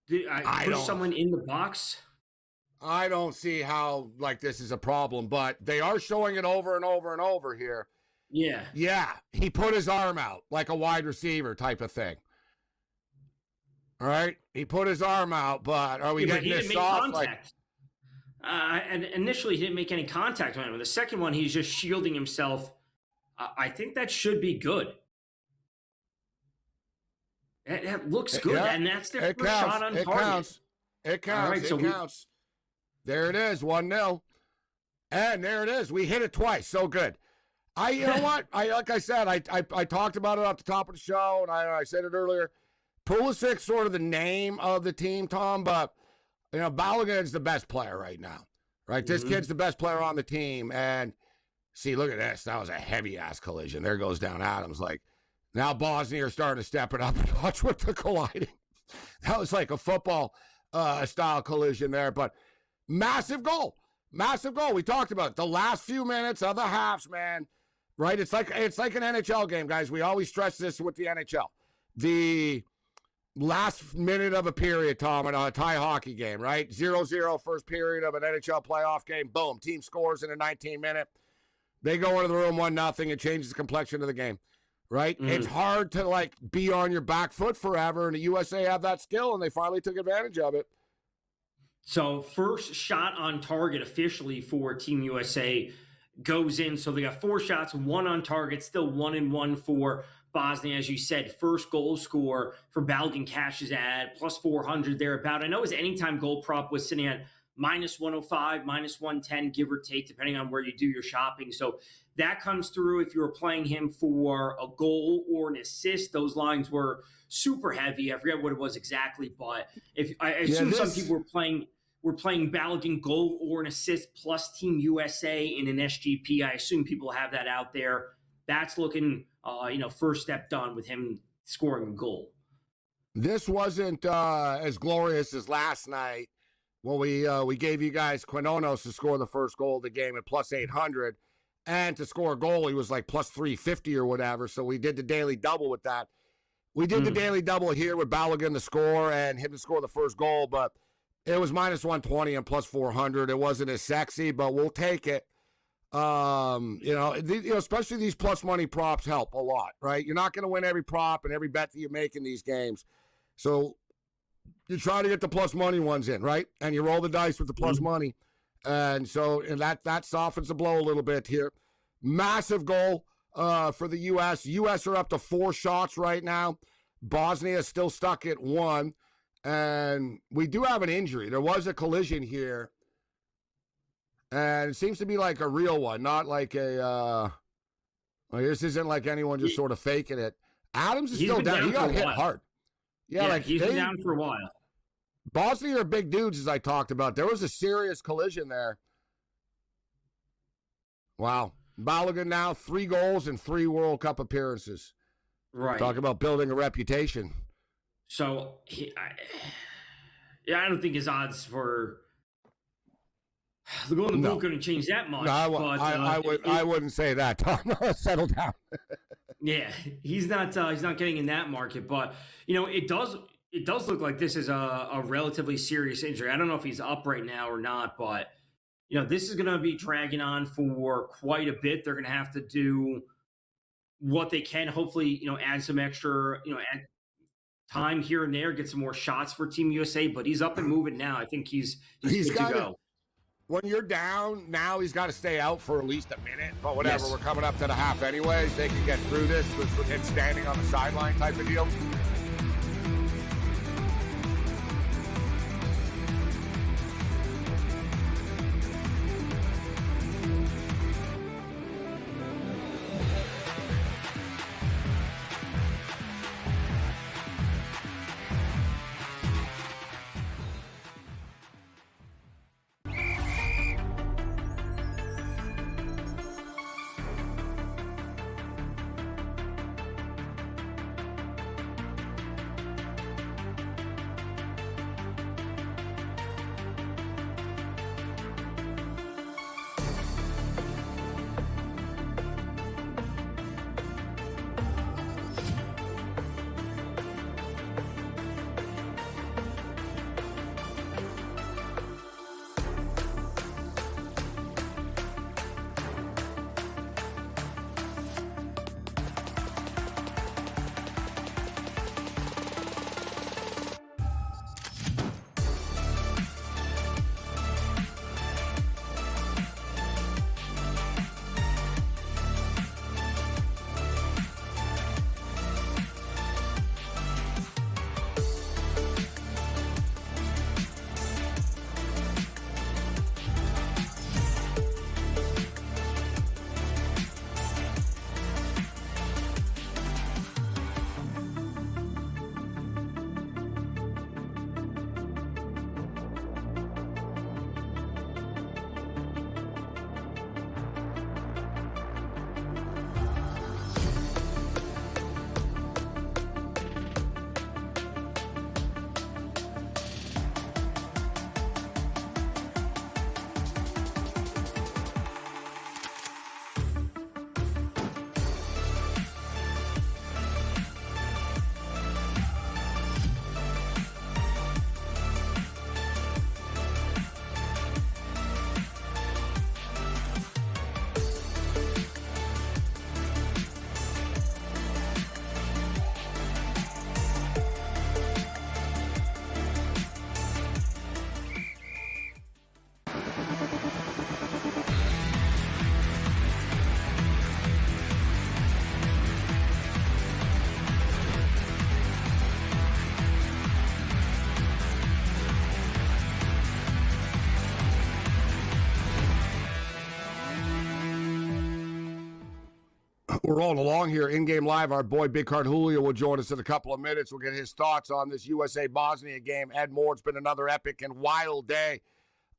Did I push someone in the box? I don't see how, like, this is a problem, but they are showing it over and over and over here. Yeah. Yeah. He put his arm out like a wide receiver type of thing. All right? He put his arm out, but are we getting this off? And initially, he didn't make any contact on him. The second one, he's just shielding himself. I think that should be good. It looks good, and that's their first shot on target. It counts. It counts. There it is, 1-0. And there it is. We hit it twice. So good. You know what? Like I said, I talked about it at the top of the show, and I said it earlier. Pulisic's sort of the name of the team, Tom, but, you know, Balogun's the best player right now, right? This kid's the best player on the team. And, see, look at this. That was a heavy-ass collision. There goes down Adams. Like, now Bosnia are starting to step it up and watch what they're colliding. That was like a football style collision there, but massive goal. Massive goal. We talked about it. The last few minutes of the halves, man. Right? It's like an NHL game, guys. We always stress this with the NHL. The last minute of a period, Tom, in a tie hockey game, right? 0-0 first period of an NHL playoff game. Boom. Team scores in a 19-minute. They go into the room 1-0. It changes the complexion of the game. Right? It's hard to, like, be on your back foot forever, and the USA have that skill, and they finally took advantage of it. So first shot on target officially for Team USA goes in. So they got 4 shots, 1 on target, still 1-1 for Bosnia. As you said, first goal score for Balogun cashes at plus 400 thereabout. I know his anytime goal prop was sitting at minus 105, minus 110, give or take, depending on where you do your shopping. So that comes through if you were playing him for a goal or an assist. Those lines were super heavy. I forget what it was exactly, but if I assume some people were playing Balogun goal or an assist plus Team USA in an SGP. I assume people have that out there. That's looking, first step done with him scoring a goal. This wasn't as glorious as last night when we gave you guys Quinones to score the first goal of the game at plus 800, and to score a goal he was like plus 350 or whatever. So we did the daily double with that. We did the daily double here with Balogun to score and him to score the first goal, but it was minus 120 and plus 400. It wasn't as sexy, but we'll take it. Especially these plus money props help a lot, right? You're not going to win every prop and every bet that you make in these games. So you try to get the plus money ones in, right? And you roll the dice with the plus money. And that softens the blow a little bit here. Massive goal for the U.S. U.S. are up to 4 shots right now. Bosnia is still stuck at 1. And we do have an injury. There was a collision here. And it seems to be like a real one, not like this isn't like anyone just sort of faking it. Adams is still down. He got hit hard. Yeah, he's been down for a while. Bosnia are big dudes, as I talked about. There was a serious collision there. Wow. Balogun now 3 goals and 3 World Cup appearances. Right. Talk about building a reputation. So, I don't think his odds for the Golden Boot going to change that much. No, I wouldn't say that, Tom. Settle down. Yeah, he's not getting in that market, but it does look like this is a relatively serious injury. I don't know if he's up right now or not, but this is going to be dragging on for quite a bit. They're going to have to do what they can. Hopefully, add some extra, add time here and there, get some more shots for Team USA. But he's up and moving now. I think he's good to go. When you're down, now he's got to stay out for at least a minute. But whatever, We're coming up to the half anyways. They can get through this with him standing on the sideline type of deal. We're rolling along here, in-game live. Our boy Big Card Julio will join us in a couple of minutes. We'll get his thoughts on this USA-Bosnia game. Ed Moore, it's been another epic and wild day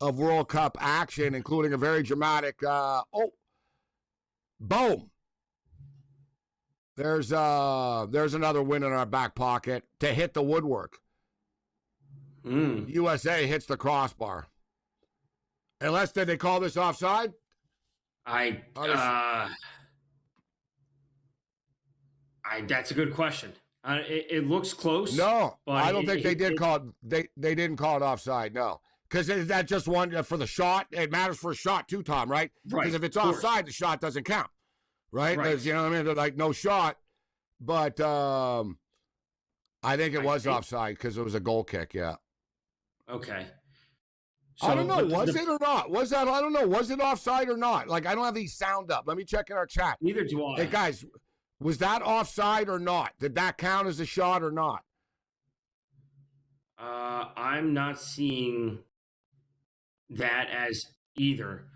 of World Cup action, including a very dramatic, boom. There's another win in our back pocket to hit the woodwork. USA hits the crossbar. Unless, did they call this offside? That's a good question. It looks close. No, I don't think they did call it. They didn't call it offside. No, because that just one for the shot. It matters for a shot too, Tom. Right? Because if it's offside, the shot doesn't count. Right? Because you know what I mean. They're like no shot, but I think it was offside because it was a goal kick. Yeah. Okay. So, I don't know. Was it or not? Was that? I don't know. Was it offside or not? Like I don't have these sound up. Let me check in our chat. Neither do I. Hey guys. Was that offside or not? Did that count as a shot or not? I'm not seeing that as either.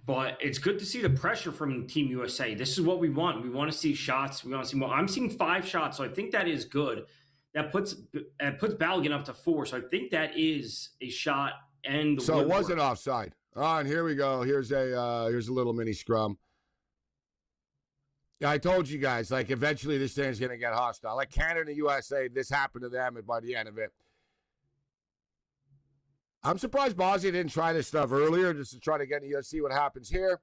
But it's good to see the pressure from Team USA. This is what we want. We want to see shots. We want to see more. I'm seeing 5 shots, so I think that is good. That puts Balogun up to 4, so I think that is a shot. And so it wasn't offside. Oh, and here we go. Here's a little mini scrum. Yeah, I told you guys, like, eventually this thing's going to get hostile. Like, Canada and USA, this happened to them, and by the end of it. I'm surprised Bosnia didn't try this stuff earlier just to try to get see what happens here.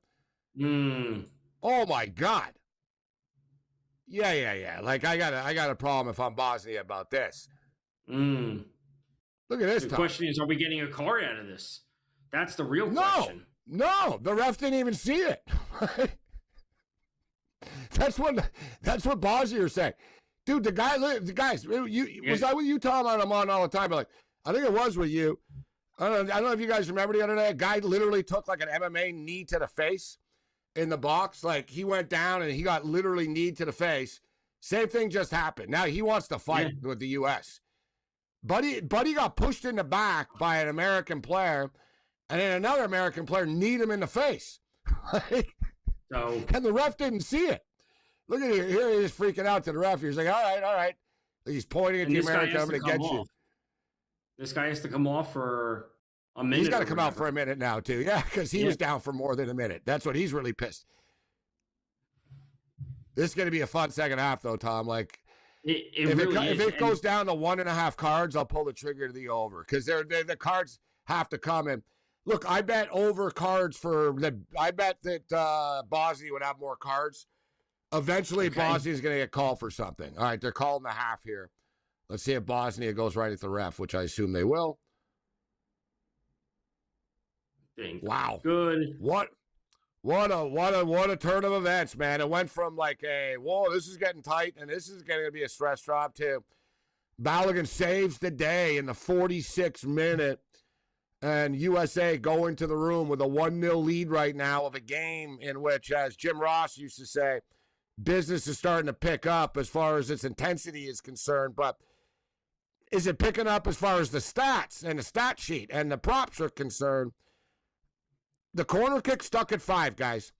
Oh, my God. Yeah. Like, I got a problem if I'm Bosnia about this. Look at this. The question is, are we getting a card out of this? That's the real question. No, the ref didn't even see it. That's what Bosnia are saying, dude. The guys. Was that with you, Tom? I'm on all the time. But like, I think it was with you. I don't know if you guys remember the other day. A guy literally took like an MMA knee to the face in the box. Like he went down and he got literally knee to the face. Same thing just happened. Now he wants to fight with the U.S. Buddy got pushed in the back by an American player, and then another American player kneed him in the face. And the ref didn't see it. Look at here. Here he is freaking out to the ref. He's like, all right. He's pointing at the American. I'm going to get you. This guy has to come off for a minute. He's got to come out for a minute now, too. Yeah, because he was down for more than a minute. That's what he's really pissed. This is going to be a fun second half, though, Tom. Like, if it goes down to 1.5 cards, I'll pull the trigger to the over because the cards have to come in. Look, I bet over cards I bet that Bosnia would have more cards. Eventually, Bosnia is going to get called for something. All right, they're calling the half here. Let's see if Bosnia goes right at the ref, which I assume they will. Wow. Good. What a turn of events, man. It went from like whoa, this is getting tight, and this is going to be a stress drop too. Balogun saves the day in the 46th minute. And USA going to the room with a 1-0 lead right now of a game in which, as Jim Ross used to say, business is starting to pick up as far as its intensity is concerned. But is it picking up as far as the stats and the stat sheet and the props are concerned? The corner kick stuck at 5, guys.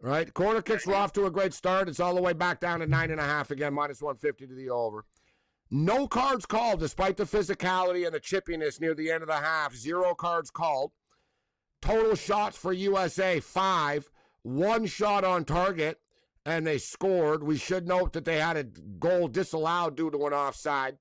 All right? Corner kicks were off to a great start. It's all the way back down to 9.5 again, minus 150 to the over. No cards called, despite the physicality and the chippiness near the end of the half. 0 cards called. Total shots for USA, 5. 1 shot on target, and they scored. We should note that they had a goal disallowed due to an offside.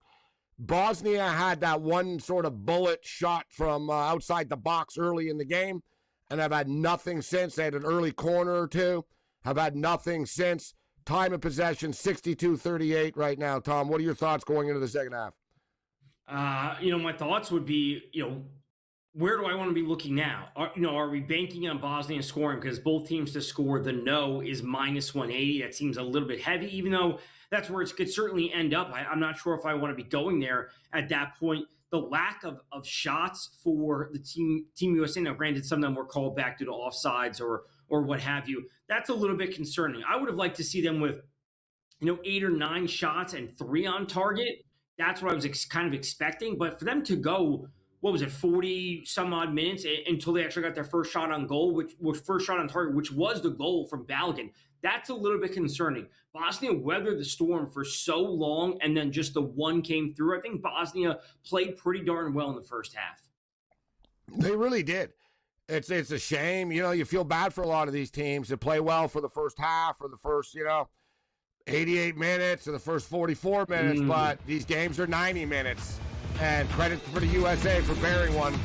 Bosnia had that one sort of bullet shot from outside the box early in the game, and have had nothing since. They had an early corner or two. Have had nothing since. Time of possession, 62-38 right now. Tom, what are your thoughts going into the second half? My thoughts would be, where do I want to be looking now? Are we banking on Bosnia scoring? Because both teams to score, the no is minus 180. That seems a little bit heavy, even though that's where it could certainly end up. I'm not sure if I want to be going there at that point. The lack of shots for the Team USA, now granted some of them were called back due to offsides or what have you, that's a little bit concerning. I would have liked to see them with, 8 or 9 shots and 3 on target. That's what I was kind of expecting. But for them to go, 40 some odd minutes until they actually got their first shot on goal, which was first shot on target, which was the goal from Balogun. That's a little bit concerning. Bosnia weathered the storm for so long, and then just the one came through. I think Bosnia played pretty darn well in the first half. They really did. It's a shame. You feel bad for a lot of these teams that play well for the first half or the first, 88 minutes or the first 44 minutes, but these games are 90 minutes. And credit for the USA for bearing one.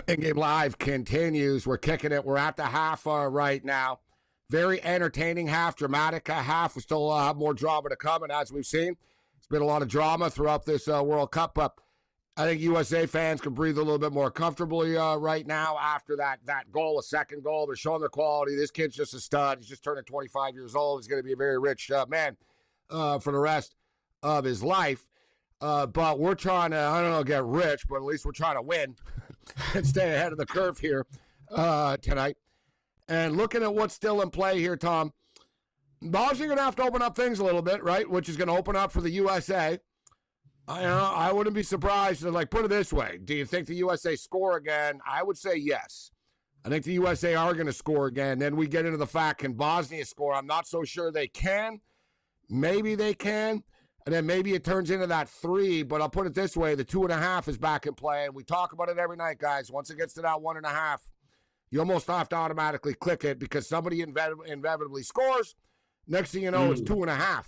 In-game live continues. We're kicking it. We're at the half right now. Very entertaining half, dramatic half. We still have more drama to come, and as we've seen, it's been a lot of drama throughout this World Cup. But I think USA fans can breathe a little bit more comfortably right now after that goal, a second goal. They're showing their quality. This kid's just a stud. He's just turning 25 years old. He's going to be a very rich man for the rest of his life. But we're trying to, I don't know, get rich, but at least we're trying to win and stay ahead of the curve here tonight. And looking at what's still in play here, Tom, Bosnia going to have to open up things a little bit, right? Which is going to open up for the USA. I wouldn't be surprised to, put it this way. Do you think the USA score again? I would say yes. I think the USA are going to score again. Then we get into the fact, can Bosnia score? I'm not so sure they can. Maybe they can. And then maybe it turns into that 3, but I'll put it this way. The 2.5 is back in play, and we talk about it every night, guys. Once it gets to that 1.5, you almost have to automatically click it because somebody inevitably scores. Next thing you know, it's 2.5.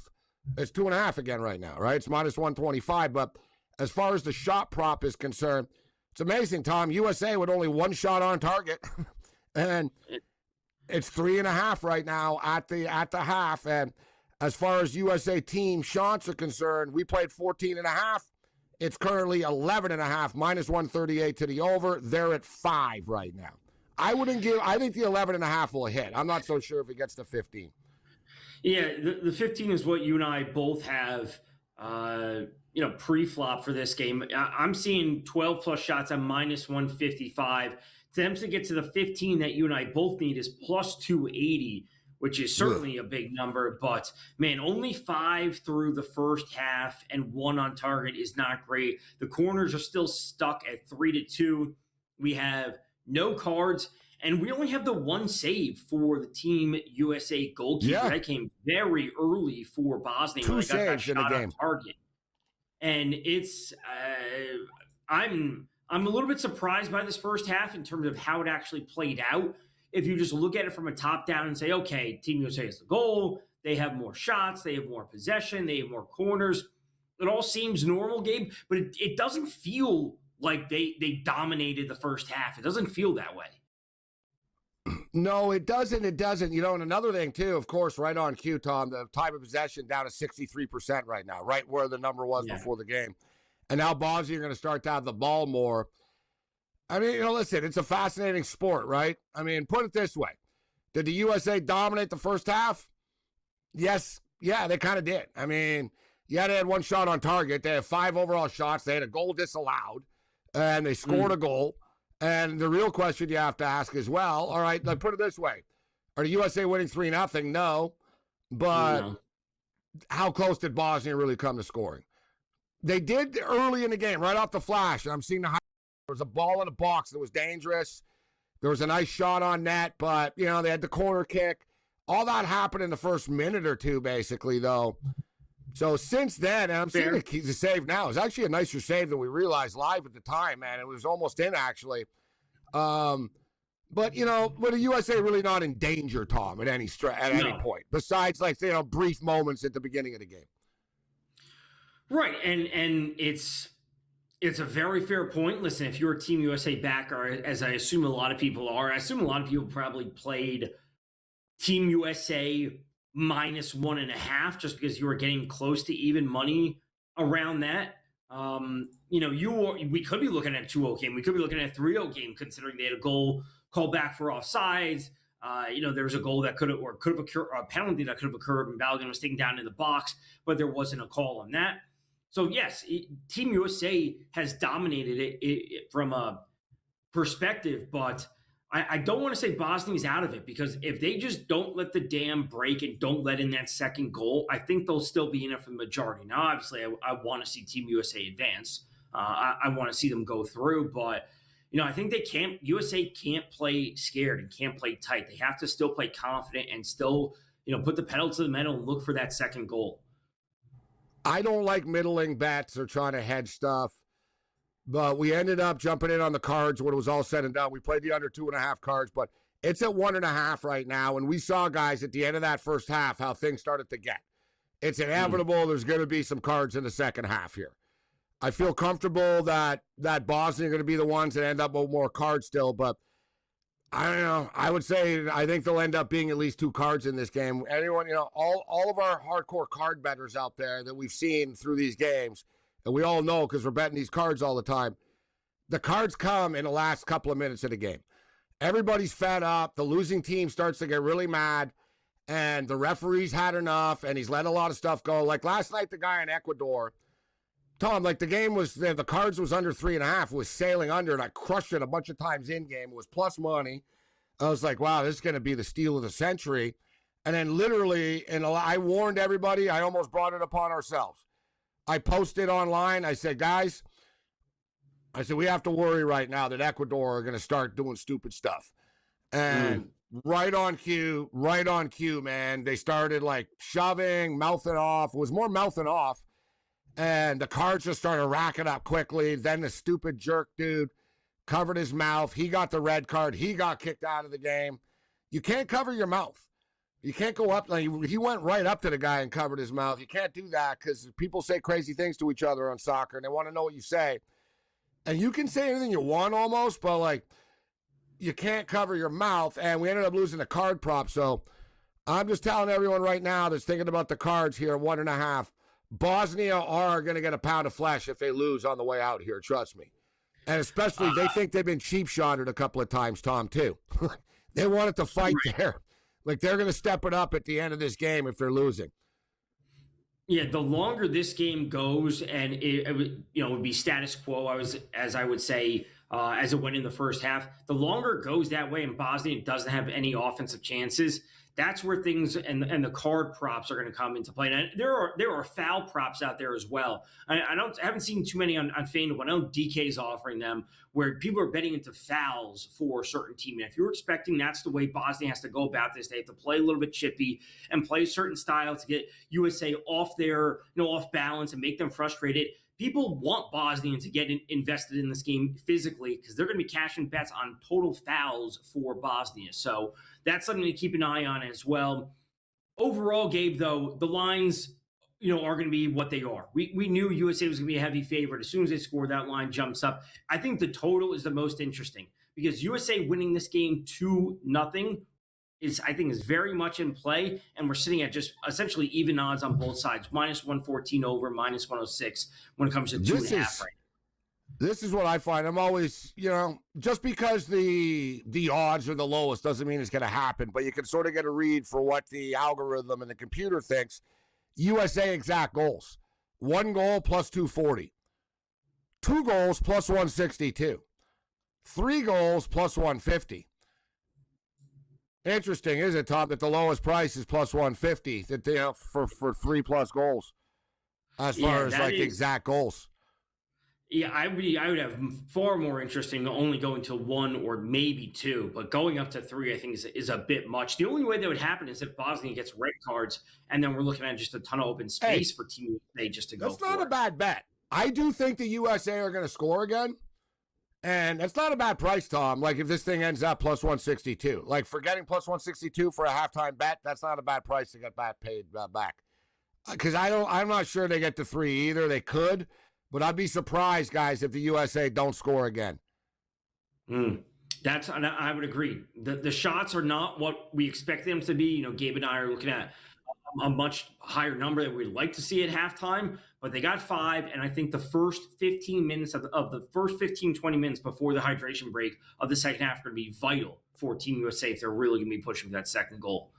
It's 2.5 again right now, right? It's minus 125. But as far as the shot prop is concerned, it's amazing, Tom. USA with only one shot on target, and it's 3.5 right now at the half. And as far as USA team shots are concerned, we played 14.5. It's currently 11.5, minus 138 to the over. They're at 5 right now. I think the 11.5 will hit. I'm not so sure if it gets to 15. Yeah, the 15 is what you and I both have, pre-flop for this game. I'm seeing 12 plus shots at minus 155. To them to get to the 15 that you and I both need is plus 280, which is certainly a big number. But, man, only 5 through the first half and 1 on target is not great. The corners are still stuck at 3-2. We have no cards, and we only have the one save for the Team USA goalkeeper. Yeah, That came very early for Bosnia, where two they got that saves in the shot on game. target. And it's I'm a little bit surprised by this first half in terms of how it actually played out. If you just look at it from a top down and say, okay, Team USA has the goal, they have more shots, they have more possession, they have more corners. It all seems normal, Gabe, but it doesn't feel like they dominated the first half. It doesn't feel that way. No, it doesn't. It doesn't. And another thing, too, of course, right on cue, Tom, the time of possession down to 63% right now, right where the number was before the game. And now Bosnia are going to start to have the ball more. I mean, listen, it's a fascinating sport, right? I mean, put it this way. Did the USA dominate the first half? Yes. Yeah, they kind of did. I mean, yeah, they had one shot on target. They had 5 overall shots. They had a goal disallowed, and they scored a goal. And the real question you have to ask is, well, all right, let's put it this way. Are the USA winning 3-0? No. But how close did Bosnia really come to scoring? They did early in the game, right off the flash. And I'm seeing there was a ball in the box that was dangerous. There was a nice shot on net, but, they had the corner kick. All that happened in the first minute or two, basically, though. So since then, and I'm seeing the save now. It's actually a nicer save than we realized live at the time, man. It was almost in, actually. But the USA really not in danger, Tom, at any any point, besides brief moments at the beginning of the game. Right, and it's a very fair point. Listen, if you're a Team USA backer, as I assume a lot of people are, I assume a lot of people probably played Team USA -1.5 just because you were getting close to even money around that. We could be looking at a 2-0 game. We could be looking at a 3-0 game, considering they had a goal called back for offsides. There was a goal that could have occurred, a penalty that could have occurred when Balogun was taken down in the box, but there wasn't a call on that. So yes, Team USA has dominated it from a perspective, but I don't want to say Bosnia's out of it, because if they just don't let the dam break and don't let in that second goal, I think they'll still be in it for the majority. Now, obviously, I want to see Team USA advance. I want to see them go through, but I think USA can't play scared and can't play tight. They have to still play confident and still, put the pedal to the metal and look for that second goal. I don't like middling bets or trying to hedge stuff. But we ended up jumping in on the cards when it was all said and done. We played the under 2.5 cards, but it's at 1.5 right now. And we saw, guys, at the end of that first half, how things started to get. It's inevitable. There's going to be some cards in the second half here. I feel comfortable that Bosnia are going to be the ones that end up with more cards still. But I don't know. I would say I think they'll end up being at least 2 cards in this game. Anyone, all of our hardcore card bettors out there that we've seen through these games, and we all know because we're betting these cards all the time, the cards come in the last couple of minutes of the game. Everybody's fed up. The losing team starts to get really mad, and the referee's had enough, and he's let a lot of stuff go. Like last night, the guy in Ecuador, Tom, the game was, the cards was under 3.5, was sailing under, and I crushed it a bunch of times in game. It was plus money. I was like, wow, this is going to be the steal of the century. And then literally, I warned everybody, I almost brought it upon ourselves. I posted online. I said, guys, we have to worry right now that Ecuador are going to start doing stupid stuff. And right on cue, man, they started shoving, mouthing off. It was more mouthing off. And the cards just started racking up quickly. Then the stupid jerk dude covered his mouth. He got the red card. He got kicked out of the game. You can't cover your mouth. You can't go up. He went right up to the guy and covered his mouth. You can't do that because people say crazy things to each other on soccer, and they want to know what you say. And you can say anything you want almost, but, you can't cover your mouth. And we ended up losing the card prop. So I'm just telling everyone right now that's thinking about the cards here, 1.5. Bosnia are going to get a pound of flesh if they lose on the way out here, trust me. And especially they think they've been cheap-shotted a couple of times, Tom, too. They wanted to fight there. They're going to step it up at the end of this game if they're losing. Yeah, the longer this game goes, and it would be status quo, as I would say, as it went in the first half, the longer it goes that way and Bosnia doesn't have any offensive chances, That's where things and the card props are going to come into play. And there are foul props out there as well. I haven't seen too many on FanDuel, but I know DK is offering them where people are betting into fouls for a certain team. And if you're expecting that's the way Bosnia has to go about this, they have to play a little bit chippy and play a certain style to get USA off their, off balance and make them frustrated. People want Bosnia to get invested in this game physically because they're going to be cashing bets on total fouls for Bosnia. So that's something to keep an eye on as well. Overall, Gabe, though, the lines, are going to be what they are. We knew USA was going to be a heavy favorite. As soon as they score, that line jumps up. I think the total is the most interesting because USA winning this game 2-0 is very much in play, and we're sitting at just essentially even odds on both sides, -114 over, -106 when it comes to 2.5 right now. This is what I find. I'm always, just because the odds are the lowest doesn't mean it's going to happen, but you can sort of get a read for what the algorithm and the computer thinks. USA exact goals. 1 goal plus 240. 2 goals plus 162. 3 goals plus 150. Interesting, isn't it, Tom, that the lowest price is plus 150 that they have for 3+ goals as far as exact goals. Yeah, I would have far more interesting only going to 1 or maybe 2, but going up to 3 I think is a bit much. The only way that would happen is if Bosnia gets red cards and then we're looking at just a ton of open space for Team USA just to go. That's not a bad bet. I do think the USA are going to score again. And that's not a bad price, Tom. Like, if this thing ends up plus 162. Like, for getting plus 162 for a halftime bet, that's not a bad price to get paid back. Because I'm not sure they get to 3 either. They could. But I'd be surprised, guys, if the USA don't score again. I would agree. The shots are not what we expect them to be. Gabe and I are looking at a much higher number that we'd like to see at halftime, but they got 5, and I think the first 15 minutes of the first 15, 20 minutes before the hydration break of the second half are going to be vital for Team USA if they're really going to be pushing for that second goal.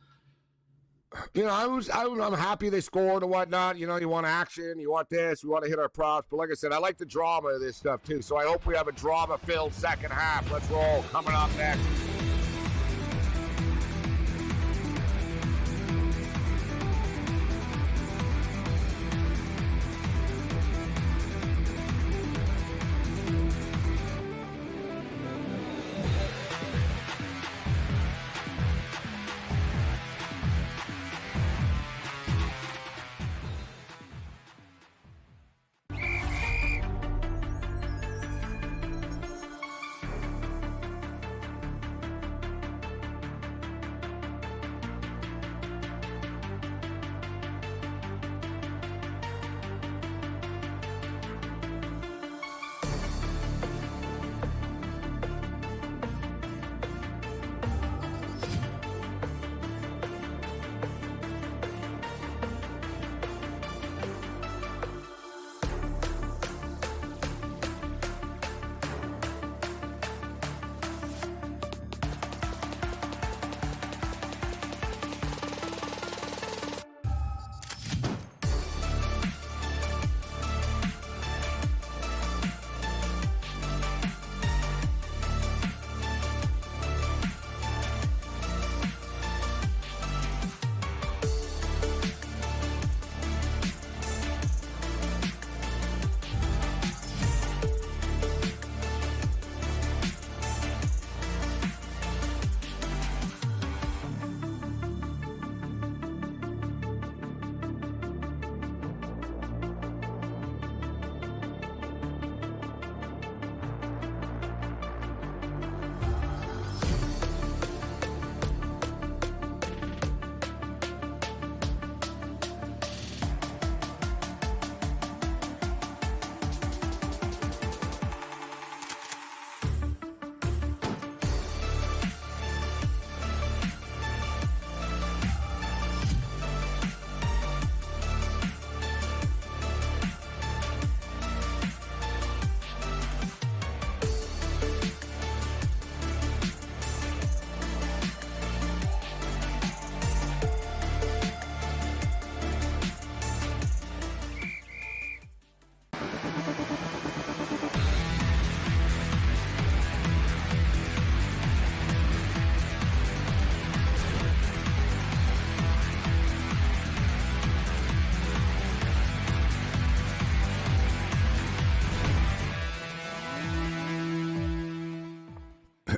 I'm happy they scored and whatnot. You want action, you want this, we want to hit our props. But like I said, I like the drama of this stuff too. So I hope we have a drama-filled second half. Let's roll. Coming up next.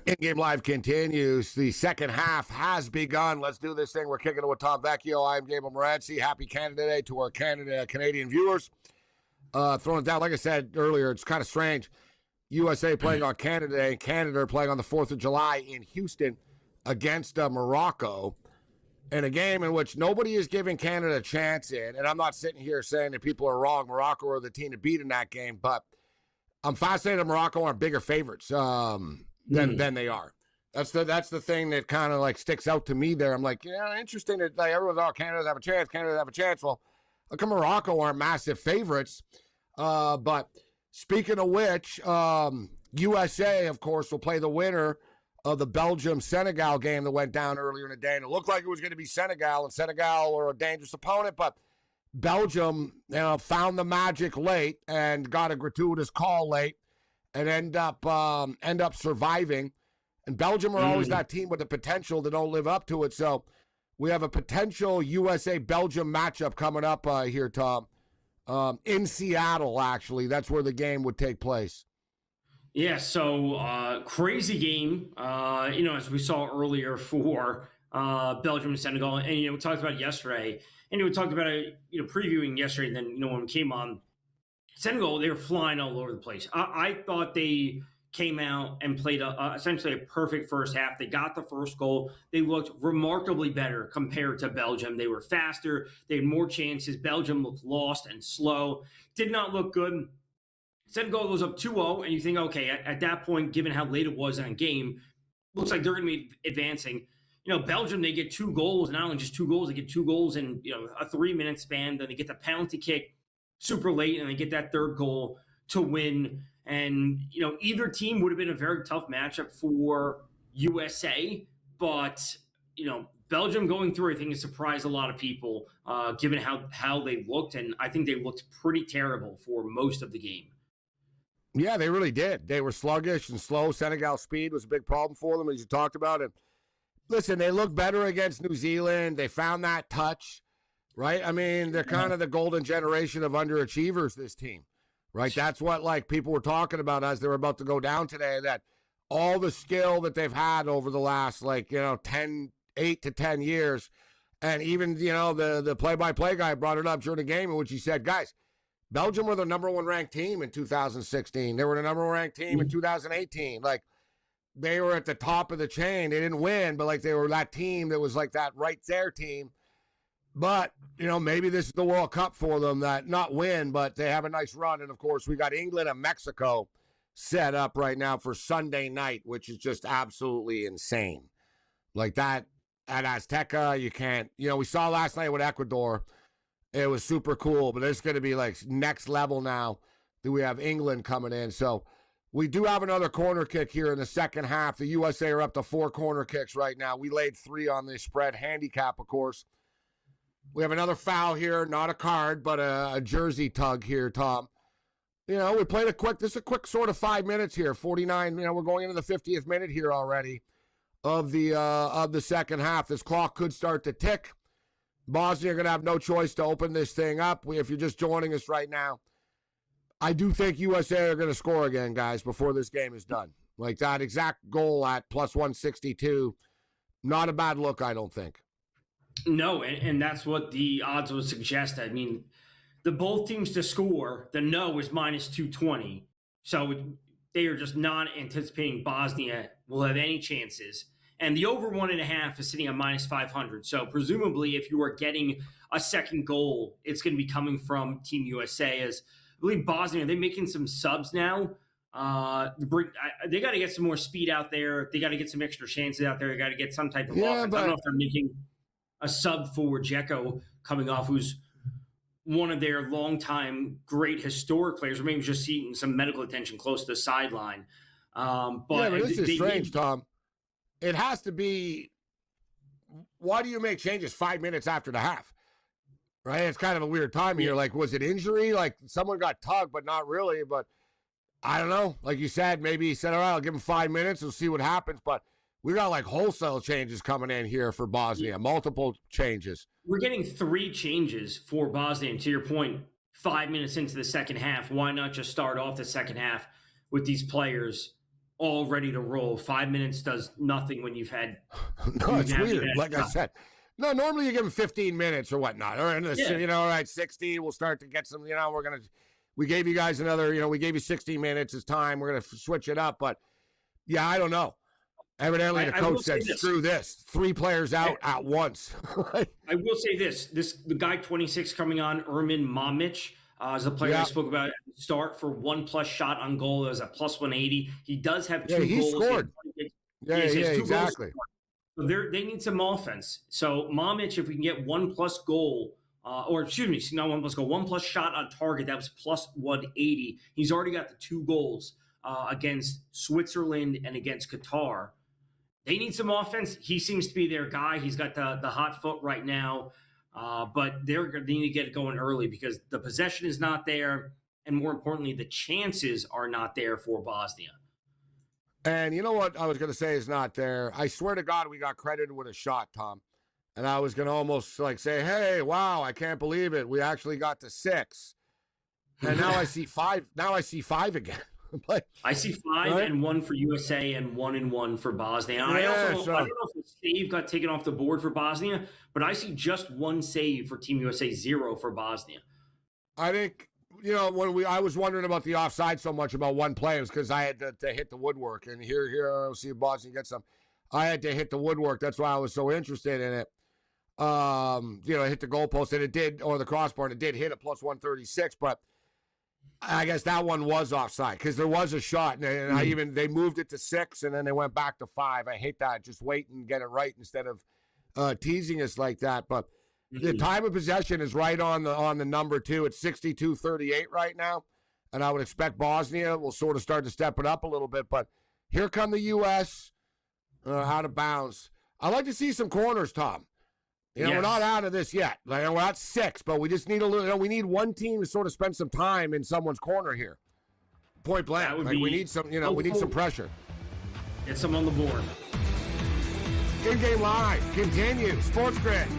In-game live continues. The second half has begun. Let's do this thing. We're kicking it with Tom Vecchio. I'm Gabriel Morency. Happy Canada Day to our Canadian viewers. Throwing it down, like I said earlier, it's kind of strange. USA playing on Canada Day, and Canada playing on the 4th of July in Houston against Morocco. In a game in which nobody is giving Canada a chance in. And I'm not sitting here saying that people are wrong. Morocco are the team to beat in that game. But I'm fascinated that Morocco are bigger favorites than they are. That's the thing that kind of like sticks out to me there. I'm like, yeah, interesting that like, everyone's, oh, Canada's have a chance. Canada have a chance. Well, look at Morocco aren't massive favorites. But speaking of which, USA, of course, will play the winner of the Belgium-Senegal game that went down earlier in the day. And it looked like it was going to be Senegal, and Senegal are a dangerous opponent. But Belgium, found the magic late and got a gratuitous call late and end up surviving. And Belgium are always that team with the potential that don't live up to it. So we have a potential USA-Belgium matchup coming up here, Tom, in Seattle, actually. That's where the game would take place. Yeah, so crazy game, as we saw earlier for Belgium and Senegal. And, we talked about it yesterday. And we talked about it, previewing yesterday. And then, when we came on Senegal, they were flying all over the place. I thought they came out and played essentially a perfect first half. They got the first goal. They looked remarkably better compared to Belgium. They were faster. They had more chances. Belgium looked lost and slow. Did not look good. Senegal goes up 2-0, and you think, okay, at that point, given how late it was in a game, looks like they're going to be advancing. Belgium, they get 2 goals, not only just 2 goals, they get 2 goals in a 3-minute span. Then they get the penalty kick super late, and they get that third goal to win. And, either team would have been a very tough matchup for USA, but, Belgium going through, I think, has surprised a lot of people, given how they looked, and I think they looked pretty terrible for most of the game. Yeah, they really did. They were sluggish and slow. Senegal's speed was a big problem for them, as you talked about. And listen, they looked better against New Zealand. They found that touch, right? I mean, they're kind of the golden generation of underachievers, this team, right? That's what, people were talking about as they were about to go down today, that all the skill that they've had over the last, 8 to 10 years. And even, the play-by-play guy brought it up during the game in which he said, guys, Belgium were the number 1 ranked team in 2016. They were the number 1 ranked team in 2018. They were at the top of the chain. They didn't win, but they were that team that was that right there team. But, maybe this is the World Cup for them, that not win, but they have a nice run. And of course, we got England and Mexico set up right now for Sunday night, which is just absolutely insane. That at Azteca, you can't, we saw last night with Ecuador. It was super cool, but it's going to be next level now that we have England coming in. So we do have another corner kick here in the second half. The USA are up to 4 corner kicks right now. We laid 3 on the spread handicap, of course. We have another foul here, not a card, but a jersey tug here, Tom. We played this is a quick sort of 5 minutes here, 49. We're going into the 50th minute here already of the second half. This clock could start to tick. Bosnia are going to have no choice to open this thing up. If you're just joining us right now, I do think USA are going to score again, guys, before this game is done. That exact goal at plus 162, not a bad look, I don't think. No, and that's what the odds would suggest. I mean, the both teams to score, the no is minus 220. So they are just not anticipating Bosnia will have any chances. And the over 1.5 is sitting at minus 500. So presumably, if you are getting a second goal, it's going to be coming from Team USA. As I believe Bosnia, they're making some subs now. They got to get some more speed out there. They got to get some extra chances out there. They got to get some type of offense. I don't know if they're making a sub for Dzeko coming off, who's one of their longtime great historic players, or maybe just seeing some medical attention close to the sideline. But this is strange, Tom. It has to be, why do you make changes 5 minutes after the half? Right? It's kind of a weird time here. Was it injury? Someone got tugged, but not really. But I don't know. Like you said, maybe he said, all right, I'll give him 5 minutes. We'll see what happens. But we got wholesale changes coming in here for Bosnia, multiple changes. We're getting 3 changes for Bosnia. And to your point, 5 minutes into the second half, why not just start off the second half with these players all ready to roll. 5 minutes does nothing when you've had. No, it's weird. Like I said, no, normally you give them 15 minutes or whatnot. Or all right, 60. We'll start to get some. We gave you guys another. We gave you 60 minutes. It's time. We're gonna switch it up. But yeah, I don't know. Evidently, the coach said, "Screw this! 3 players out at once." I will say this: the guy 26 coming on, Ermin Mamic, is a player I spoke about at the start for 1+ shot on goal. It was a +180. He does have 2 goals. He scored. Yeah, exactly. So they need some offense. So Mamic, if we can get 1+ goal, or excuse me, not 1+ goal, 1+ shot on target, that was +180. He's already got the 2 goals against Switzerland and against Qatar. They need some offense. He seems to be their guy. He's got the hot foot right now, but they need to get it going early because the possession is not there, and more importantly, the chances are not there for Bosnia. And you know what I was going to say is not there? I swear to God, we got credited with a shot, Tom. And I was going to almost say, hey, wow, I can't believe it. We actually got to 6. And now I see 5. Now I see 5 again. I see 5 right? And 1 for USA and 1 and 1 for Bosnia. I don't know if the save got taken off the board for Bosnia, but I see just 1 save for Team USA, 0 for Bosnia. I think, when I was wondering about the offside so much about one play, it was because I had to hit the woodwork. And here, I'll see if Bosnia gets some. I had to hit the woodwork. That's why I was so interested in it. Hit the goalpost, and it did, or the crossbar, and it did hit a +136, but I guess that one was offside because there was a shot, and they moved it to 6, and then they went back to 5. I hate that. Just wait and get it right instead of teasing us like that. But the time of possession is right on the number 2. It's 62-38 right now, and I would expect Bosnia will sort of start to step it up a little bit. But here come the U.S. Out of bounds. I'd like to see some corners, Tom. We're not out of this yet. We're at 6, but we just need a little. We need one team to sort of spend some time in someone's corner here. Point blank. We need some. We need some pressure. Get some on the board. In-game live continue. SportsGrid.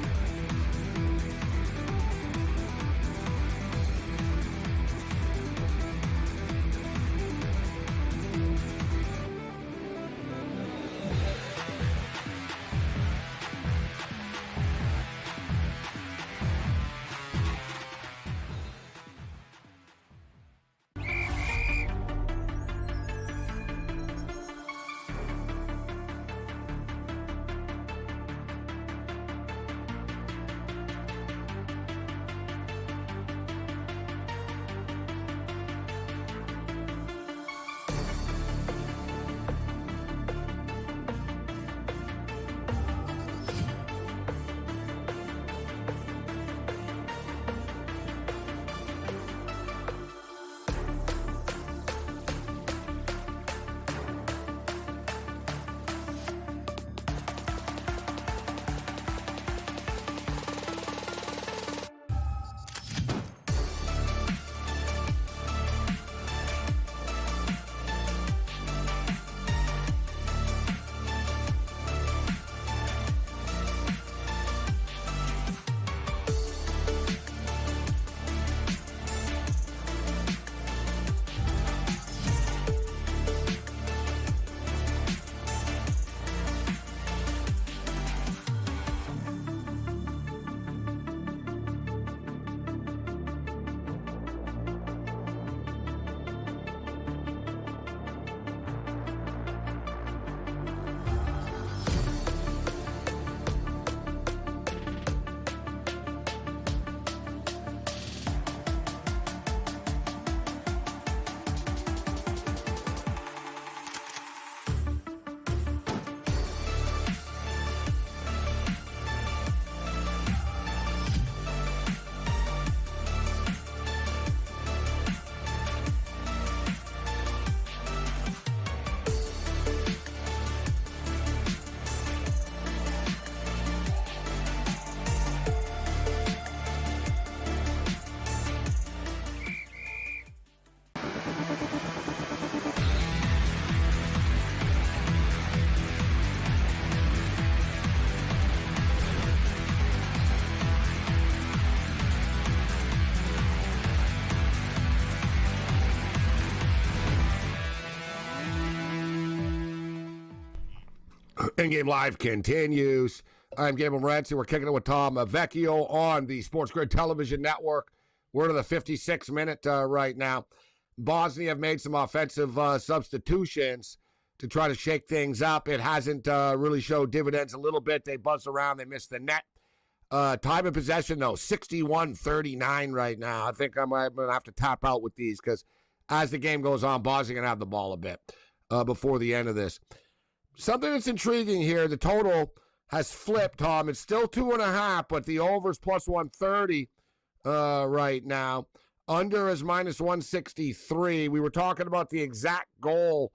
In-game live continues. I'm Gabriel Morency. We're kicking it with Tom Vecchio on the SportsGrid television network. We're to the 56th minute right now. Bosnia have made some offensive substitutions to try to shake things up. It hasn't really showed dividends a little bit. They buzz around. They miss the net. Time of possession, though, 61-39 right now. I think I'm going to have to tap out with these because as the game goes on, Bosnia going to have the ball a bit before the end of this. Something that's intriguing here, the total has flipped, Tom. It's still 2.5, but the over's plus 130 right now. Under is minus 163. We were talking about the exact goal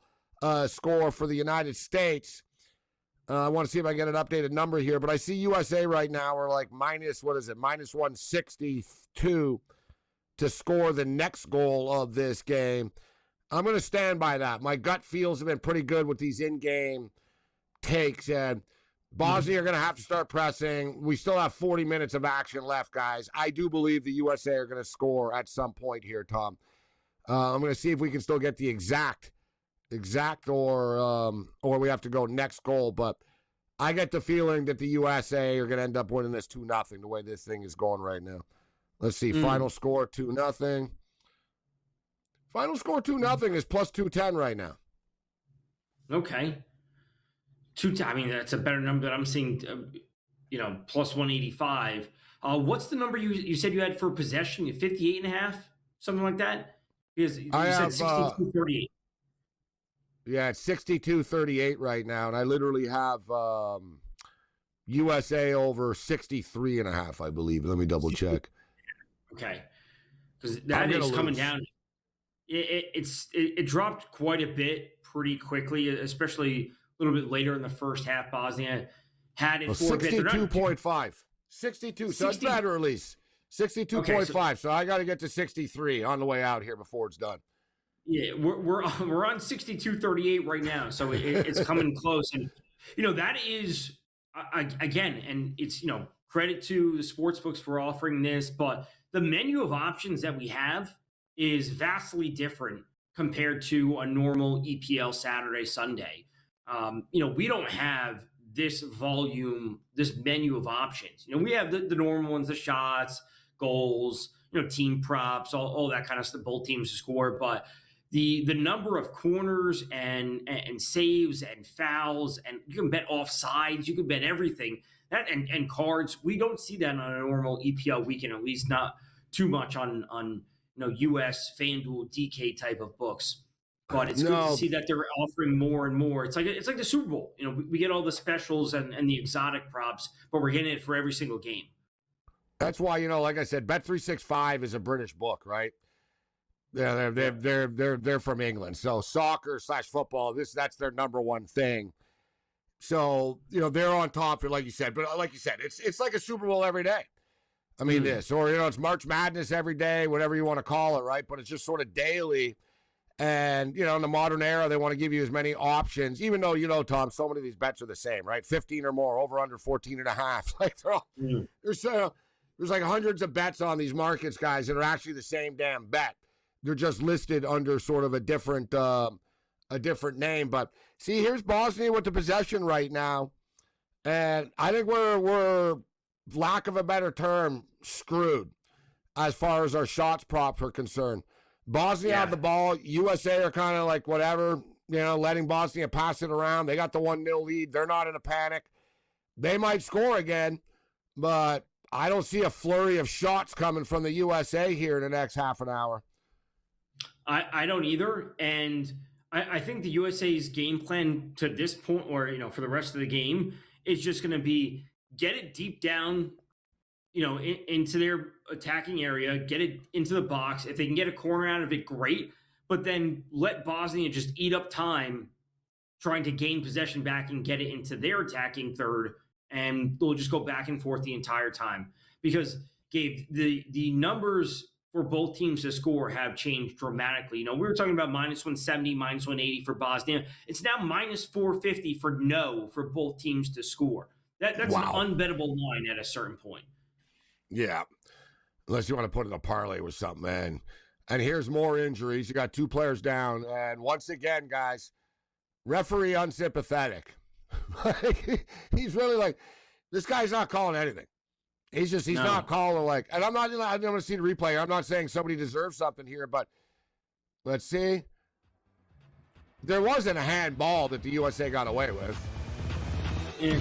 score for the United States. I want to see if I get an updated number here, but I see USA right now are like minus 162 to score the next goal of this game. I'm going to stand by that. My gut feels have been pretty good with these in-game takes, and Bosnia are going to have to start pressing. We still have 40 minutes of action left, guys. I do believe the USA are going to score at some point here, Tom. I'm going to see if we can still get the exact, or we have to go next goal. But I get the feeling that the USA are going to end up winning this 2-0 the way this thing is going right now. Let's see. Final score 2-0. Final score 2-0 is plus 210 right now. Okay. I mean, that's a better number that I'm seeing, plus 185. What's the number you said you had for possession? 58.5? Something like that? Because you said 62-38. Yeah, it's 62-38 right now, and I literally have USA over 63.5, I believe. Let me double check. Okay. Because that is coming down. It dropped quite a bit pretty quickly, especially a little bit later in the first half. Bosnia had it for 62.5. 62. So it's better at least. 62.5. Okay, so I got to get to 63 on the way out here before it's done. Yeah, we're on 62-38 right now, so it's coming close, and that is again, and it's credit to the sports books for offering this, but the menu of options that we have is vastly different compared to a normal EPL Saturday, Sunday. We don't have this volume, this menu of options. We have the normal ones, the shots, goals, team props, all that kind of stuff, both teams to score. But the number of corners and saves and fouls, and you can bet offsides, you can bet everything. That and cards, we don't see that on a normal EPL weekend, at least not too much on US FanDuel DK type of books. But it's good to see that they're offering more and more. It's like the Super Bowl. We get all the specials and the exotic props, but we're getting it for every single game. That's why, like I said, Bet365 is a British book, right? Yeah, they're from England. So soccer/football, that's their number one thing. So, they're on top, like you said. But like you said, it's like a Super Bowl every day. I mean, it's March Madness every day, whatever you want to call it, right? But it's just sort of daily. And, in the modern era, they want to give you as many options, even though, Tom, so many of these bets are the same, right? 15 or more, over under 14.5. Like they're all, there's like hundreds of bets on these markets, guys, that are actually the same damn bet. They're just listed under sort of a different name. But see, here's Bosnia with the possession right now. And I think we're lack of a better term, screwed as far as our shots props are concerned. Bosnia have the ball. USA are kind of like whatever, letting Bosnia pass it around. They got the 1-0 lead. They're not in a panic. They might score again, but I don't see a flurry of shots coming from the USA here in the next half an hour. I don't either. And I think the USA's game plan to this point, or, for the rest of the game, is just going to be get it deep down, into their attacking area, get it into the box. If they can get a corner out of it, great. But then let Bosnia just eat up time trying to gain possession back and get it into their attacking third. And they'll just go back and forth the entire time. Because, Gabe, the numbers for both teams to score have changed dramatically. We were talking about minus 170, minus 180 for Bosnia. It's now minus 450 for both teams to score. That's an unbettable line at a certain point. Yeah, unless you want to put in a parlay with something, man. And here's more injuries. You got 2 players down. And once again, guys, referee unsympathetic. He's really like, this guy's not calling anything. He's not calling like, and I don't want to see the replay. I'm not saying somebody deserves something here, but let's see. There wasn't a handball that the USA got away with. Yeah.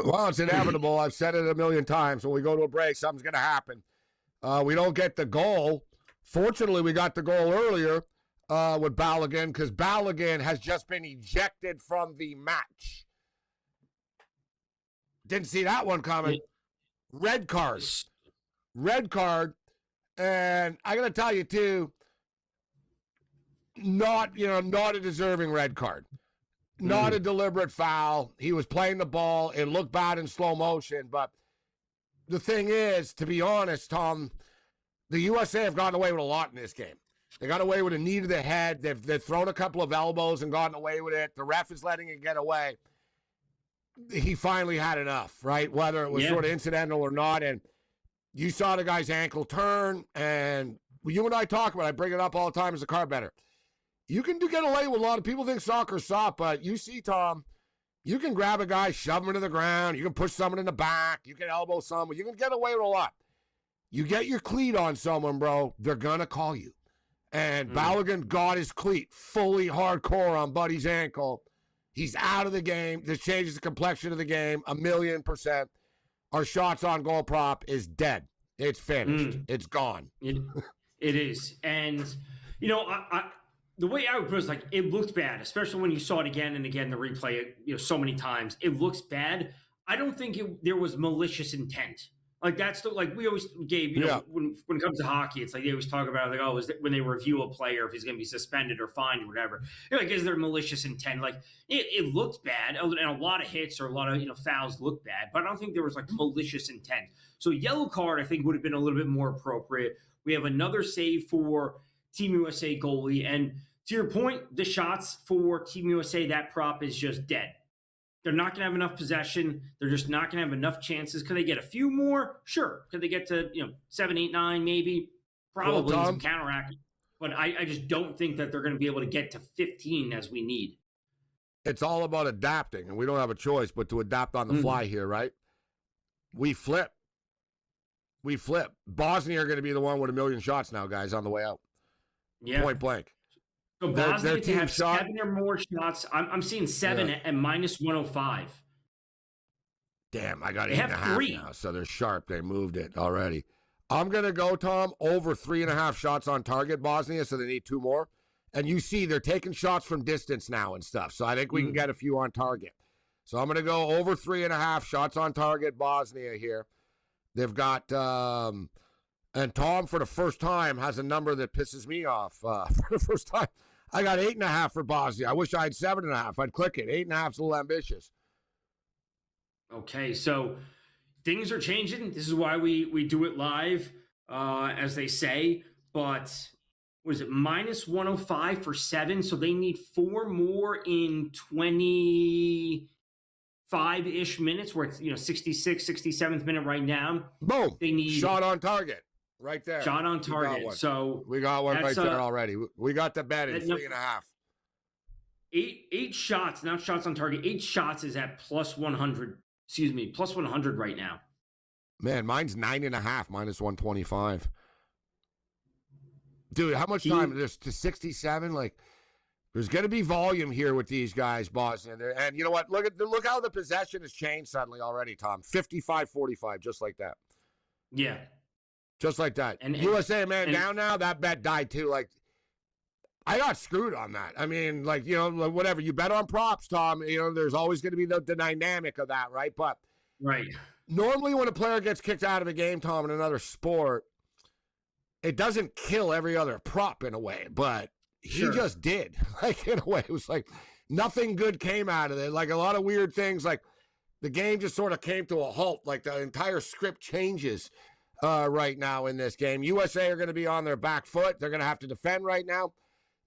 Well, it's inevitable. I've said it a million times. When we go to a break, something's going to happen. We don't get the goal. Fortunately, we got the goal earlier with Balogun because Balogun has just been ejected from the match. Didn't see that one coming. Red card. Red card. And I got to tell you, too, not a deserving red card. Not a deliberate foul. He was playing the ball. It looked bad in slow motion. But the thing is, to be honest, Tom, the USA have gotten away with a lot in this game. They got away with a knee to the head. They've thrown a couple of elbows and gotten away with it. The ref is letting it get away. He finally had enough, right? Whether it was sort of incidental or not. And you saw the guy's ankle turn. And you and I talk about it. I bring it up all the time as a car bettor. You can get away with a lot of people think soccer's soft, but you see, Tom, you can grab a guy, shove him into the ground. You can push someone in the back. You can elbow someone. You can get away with a lot. You get your cleat on someone, bro, they're going to call you. And Balogun got his cleat fully hardcore on Buddy's ankle. He's out of the game. This changes the complexion of the game 1,000,000%. Our shots on goal prop is dead. It's finished. It's gone. It is. And, the way I would put it is like, it looked bad, especially when you saw it again and again, the replay, so many times. It looks bad. I don't think there was malicious intent. Like that's we always gave, when it comes to hockey, it's like they always talk about when they review a player, if he's going to be suspended or fined or whatever. Is there malicious intent? Like it looked bad, and a lot of hits or a lot of fouls looked bad, but I don't think there was malicious intent. So yellow card, I think, would have been a little bit more appropriate. We have another save for Team USA goalie, and to your point, the shots for Team USA, that prop is just dead. They're not going to have enough possession. They're just not going to have enough chances. Could they get a few more? Sure. Could they get to 7, 8, 9 maybe? Probably some counteract. But I just don't think that they're going to be able to get to 15 as we need. It's all about adapting, and we don't have a choice but to adapt on the fly here, right? We flip. Bosnia are going to be the one with 1 million shots now, guys, on the way out. Yeah. Point blank. So Bosnia to have 7 or more shots. I'm seeing 7 at minus 105. Damn, I got 8.5 now, so they're sharp. They moved it already. I'm going to go, Tom, over 3.5 shots on target, Bosnia, so they need 2 more. And you see they're taking shots from distance now and stuff, so I think we can get a few on target. So I'm going to go over 3.5 shots on target, Bosnia here. They've got, and Tom, for the first time, has a number that pisses me off. For the first time, I got 8.5 for Bosnia. I wish I had 7.5. I'd click it. 8.5's a little ambitious. Okay, so things are changing. This is why we do it live, as they say. But what is it, minus 105 for 7? So they need 4 more in 25-ish minutes, where it's 66th, 67th minute right now. Boom. They need shot on target. Right there. Shot on target. So we got one right there already. We got the bet at 3.5. 8 shots, not shots on target. 8 shots is at plus 100. Excuse me, plus 100 right now. Man, mine's 9.5, minus 125. Dude, how much time? There's to 67. Like, there's going to be volume here with these guys, Boston. And you know what? Look how the possession has changed suddenly already, Tom. 55-45, just like that. Yeah. Just like that. And USA, man, down now. That bet died too. Like, I got screwed on that. I mean, like, whatever. You bet on props, Tom. There's always going to be the dynamic of that, right? But normally when a player gets kicked out of a game, Tom, in another sport, it doesn't kill every other prop in a way. But he just did. Like, in a way, it was like nothing good came out of it. Like, a lot of weird things. Like, the game just sort of came to a halt. Like, the entire script changes right now in this game. USA are going to be on their back foot. They're going to have to defend right now.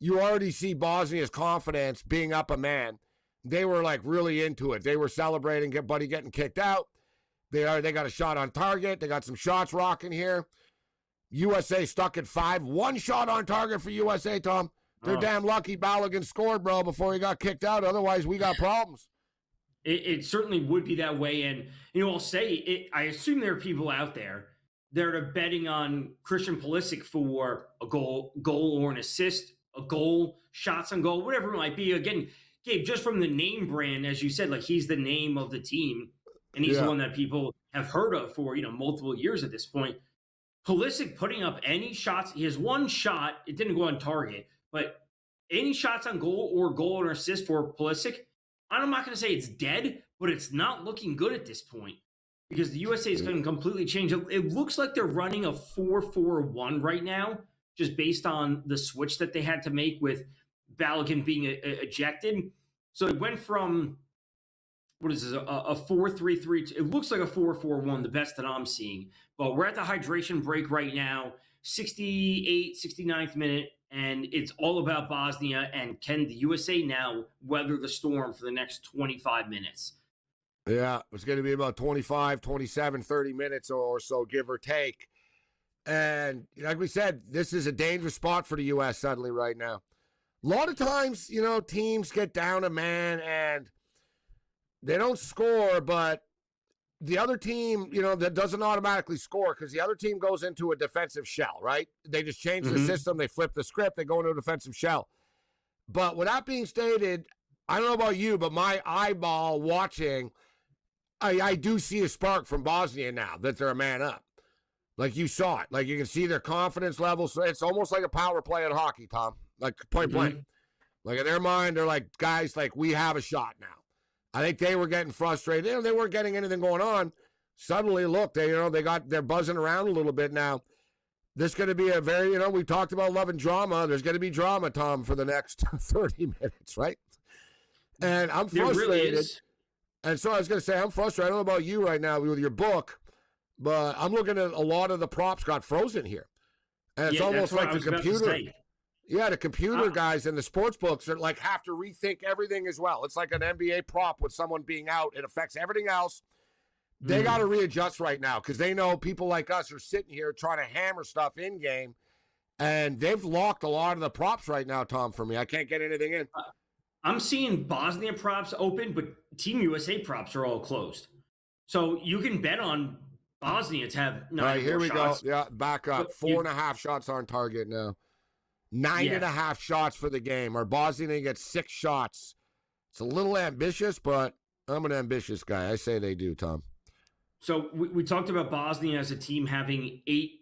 You already see Bosnia's confidence being up a man. They were like really into it. They were celebrating Buddy getting kicked out. They got a shot on target. They got some shots rocking here. USA stuck at 5. 1 shot on target for USA, Tom. They're damn lucky Balogun scored, bro, before he got kicked out. Otherwise, we got problems. It certainly would be that way. And, I'll say it. I assume there are people out there that are betting on Christian Pulisic for a goal or an assist, a goal, shots on goal, whatever it might be. Again, Gabe, just from the name brand, as you said, like, he's the name of the team, and he's the one that people have heard of for, multiple years at this point. Pulisic putting up any shots, he has 1 shot, it didn't go on target, but any shots on goal or assist for Pulisic, I'm not going to say it's dead, but it's not looking good at this point because the USA is going to completely change. It looks like they're running a 4-4-1 right now, just based on the switch that they had to make with Balogun being ejected. So it went from, what is this, a 4-3-3. It looks like a 4-4-1, the best that I'm seeing. But we're at the hydration break right now, 69th minute, and it's all about Bosnia. And can the USA now weather the storm for the next 25 minutes? Yeah, it's going to be about 25, 27, 30 minutes or so, give or take. And like we said, this is a dangerous spot for the U.S. suddenly right now. A lot of times, teams get down a man and they don't score, but the other team, that doesn't automatically score because the other team goes into a defensive shell, right? They just change the system. They flip the script. They go into a defensive shell. But with that being stated, I don't know about you, but my eyeball watching, I do see a spark from Bosnia now that they're a man up. Like, you saw it. Like, you can see their confidence level. So it's almost like a power play in hockey, Tom. Like, point blank. Like, in their mind, they're like, guys, like, we have a shot now. I think they were getting frustrated. They weren't getting anything going on. Suddenly, look, they're buzzing around a little bit now. This is going to be a very, we talked about loving drama. There's going to be drama, Tom, for the next 30 minutes, right? And I'm frustrated. There really is. And so I was going to say, I'm frustrated. I don't know about you right now with your book, but I'm looking at a lot of the props got frozen here. And it's almost like the computer. Yeah, the computer guys and the sports books are like have to rethink everything as well. It's like an NBA prop with someone being out. It affects everything else. They got to readjust right now because they know people like us are sitting here trying to hammer stuff in game, and they've locked a lot of the props right now, Tom, for me. I can't get anything in. I'm seeing Bosnia props open, but Team USA props are all closed. So you can bet on Bosnia to have 9 All right, here we shots. go. Yeah, back up. 4.5 shots on target now. 9.5 shots for the game. Our Bosnia gets 6 shots. It's a little ambitious, but I'm an ambitious guy. I say they do, Tom. So we talked about Bosnia as a team having 8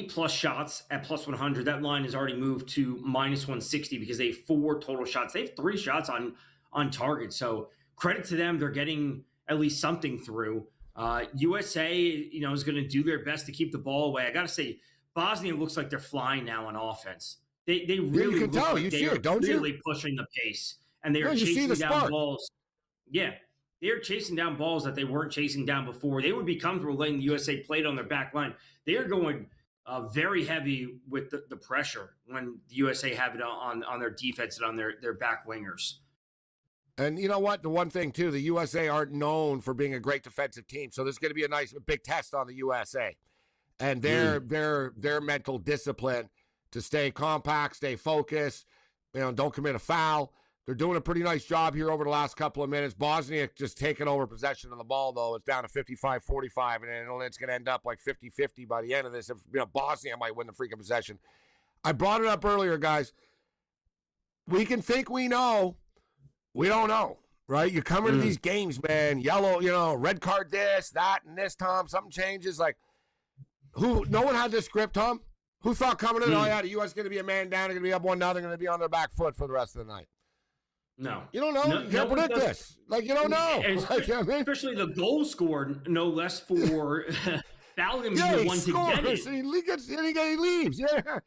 plus shots at plus 100. That line has already moved to minus 160 because they have 4 total shots. They have 3 shots on target. So credit to them. They're getting at least something through. USA, is going to do their best to keep the ball away. I got to say, Bosnia looks like they're flying now on offense. They really you can tell. like you they see are it, don't really you? pushing the pace, and they are chasing down balls. Yeah, they are chasing down balls that they weren't chasing down before. They would be comfortable letting the USA play it on their back line. They are going very heavy with the pressure when the USA have it on their defense and on their back wingers. And you know what? The one thing, too, the USA aren't known for being a great defensive team. So this is going to be a big test on the USA. And their mental discipline to stay compact, stay focused, don't commit a foul. They're doing a pretty nice job here over the last couple of minutes. Bosnia just taking over possession of the ball, though. It's down to 55-45, and it's going to end up like 50-50 by the end of this. If Bosnia might win the freaking possession. I brought it up earlier, guys. We can think we know. We don't know, right? You come into these games, man, yellow, red card this, that, and this, Tom. Something changes. Like, no one had this script, Tom? Who thought coming in, the U.S. is going to be a man down, they're going to be up 1-0, they're going to be on their back foot for the rest of the night? No. You don't know. You can't predict this. Like, you don't know. Especially the goal scored, no less for Falcon being the one to get it. And he leaves. Yeah.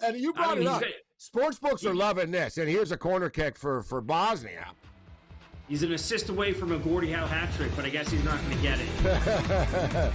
And you brought it up. Sportsbooks are loving this. And here's a corner kick for Bosnia. He's an assist away from a Gordie Howe hat trick, but I guess he's not going to get it.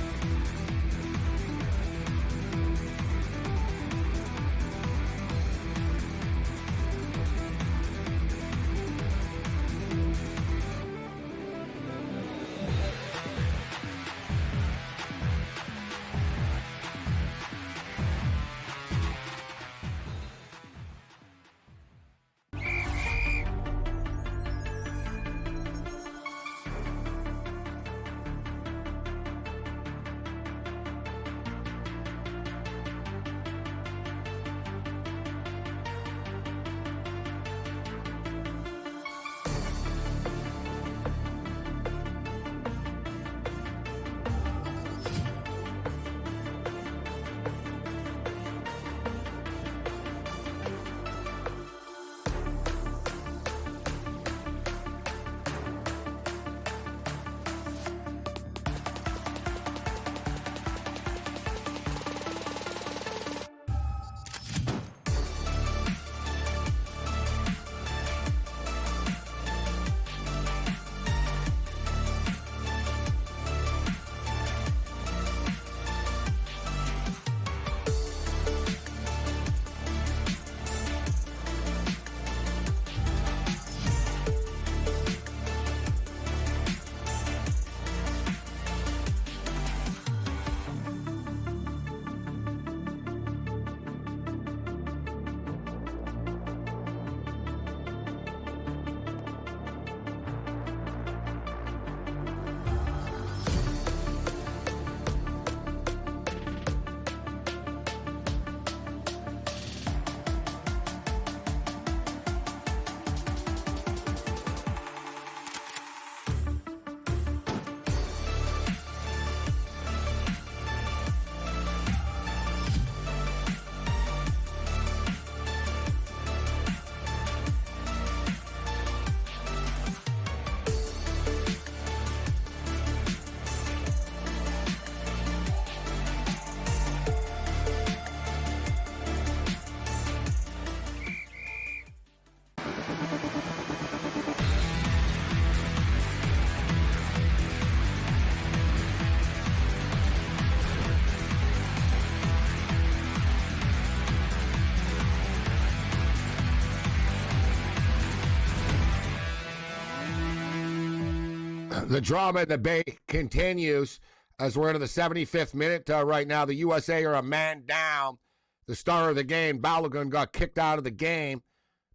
The drama in the Bay continues as we're into the 75th minute right now. The USA are a man down. The star of the game, Balogun, got kicked out of the game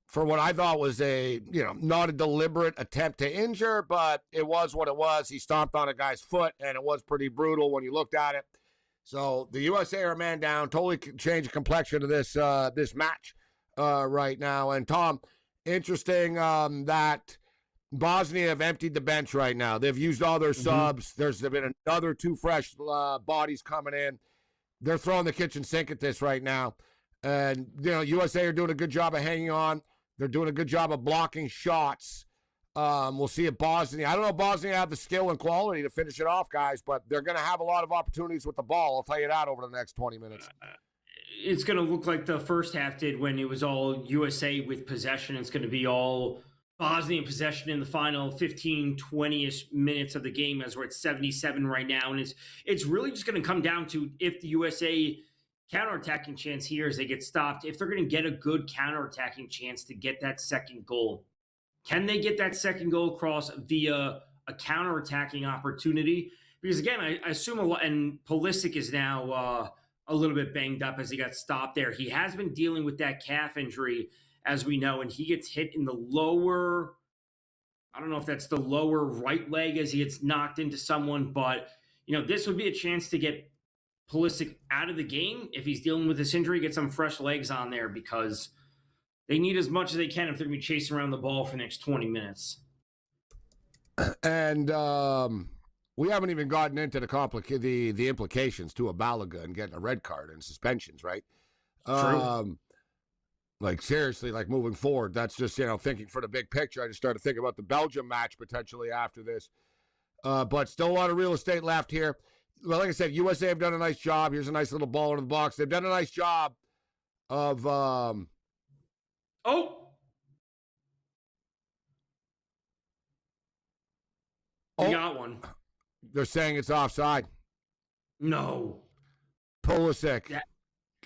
for what I thought was not a deliberate attempt to injure, but it was what it was. He stomped on a guy's foot, and it was pretty brutal when you looked at it. So the USA are a man down. Totally changed the complexion of this match right now. And Tom, interesting that Bosnia have emptied the bench right now. They've used all their subs. There's been another 2 fresh bodies coming in. They're throwing the kitchen sink at this right now. And, USA are doing a good job of hanging on. They're doing a good job of blocking shots. We'll see if Bosnia. I don't know if Bosnia have the skill and quality to finish it off, guys, but they're going to have a lot of opportunities with the ball. I'll tell you that over the next 20 minutes. It's going to look like the first half did when it was all USA with possession. It's going to be all Bosnian possession in the final 15, 20-ish minutes of the game as we're at 77 right now. And it's really just going to come down to if the USA counterattacking chance here as they get stopped, if they're going to get a good counterattacking chance to get that second goal. Can they get that second goal across via a counterattacking opportunity? Because again, I assume a lot, and Pulisic is now a little bit banged up as he got stopped there. He has been dealing with that calf injury, as we know, and he gets hit in the lower, I don't know if that's the lower right leg as he gets knocked into someone, but, this would be a chance to get Pulisic out of the game if he's dealing with this injury, get some fresh legs on there because they need as much as they can if they're going to be chasing around the ball for the next 20 minutes. And we haven't even gotten into the implications to a Balogun getting a red card and suspensions, right? True. Seriously, moving forward, that's just, thinking for the big picture. I just started thinking about the Belgium match potentially after this. But still a lot of real estate left here. Well, like I said, USA have done a nice job. Here's a nice little ball into the box. They've done a nice job of... We got one. They're saying it's offside. No. Pulisic. Yeah.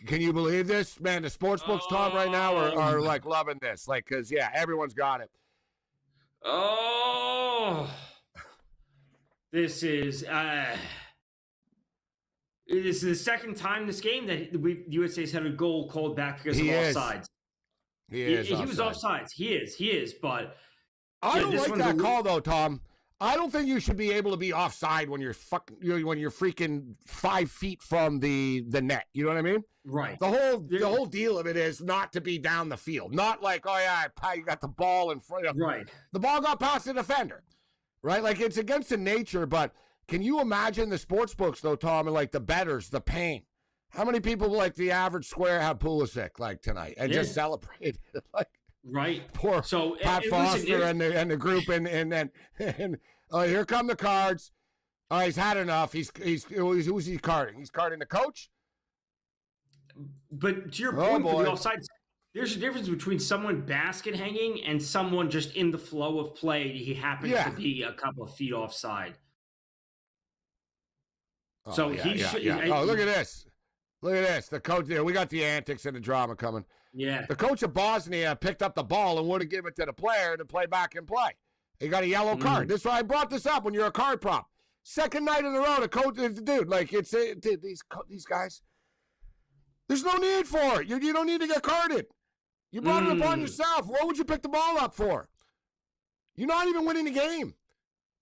Can you believe this? Man, the sports books, Tom, right now are loving this. Because, everyone's got it. Oh. This is the second time this game that USA's had a goal called back because of offsides. He was offsides. He is. But I don't like that call though, Tom. I don't think you should be able to be offside when you're freaking 5 feet from the net. You know what I mean? Right. The whole deal of it is not to be down the field. Not like, you got the ball in front of you. Right. The ball got past the defender. Right? It's against the nature, but can you imagine the sports books though, Tom, and the bettors, the pain? How many people the average square have Pulisic tonight and just celebrate? Right. Poor Pat Foster and the group and here come the cards. He's had enough. Who's he carding? He's carding the coach. But to your point for the offside, there's a difference between someone basket hanging and someone just in the flow of play. He happens to be a couple of feet offside. Look at this. Look at this. The coach there. We got the antics and the drama coming. Yeah. The coach of Bosnia picked up the ball and would have given it to the player to play back and play. He got a yellow card. This is why I brought this up when you're a card prop. Second night in a row, the coach, dude, these guys, there's no need for it. You don't need to get carded. You brought it upon yourself. What would you pick the ball up for? You're not even winning the game.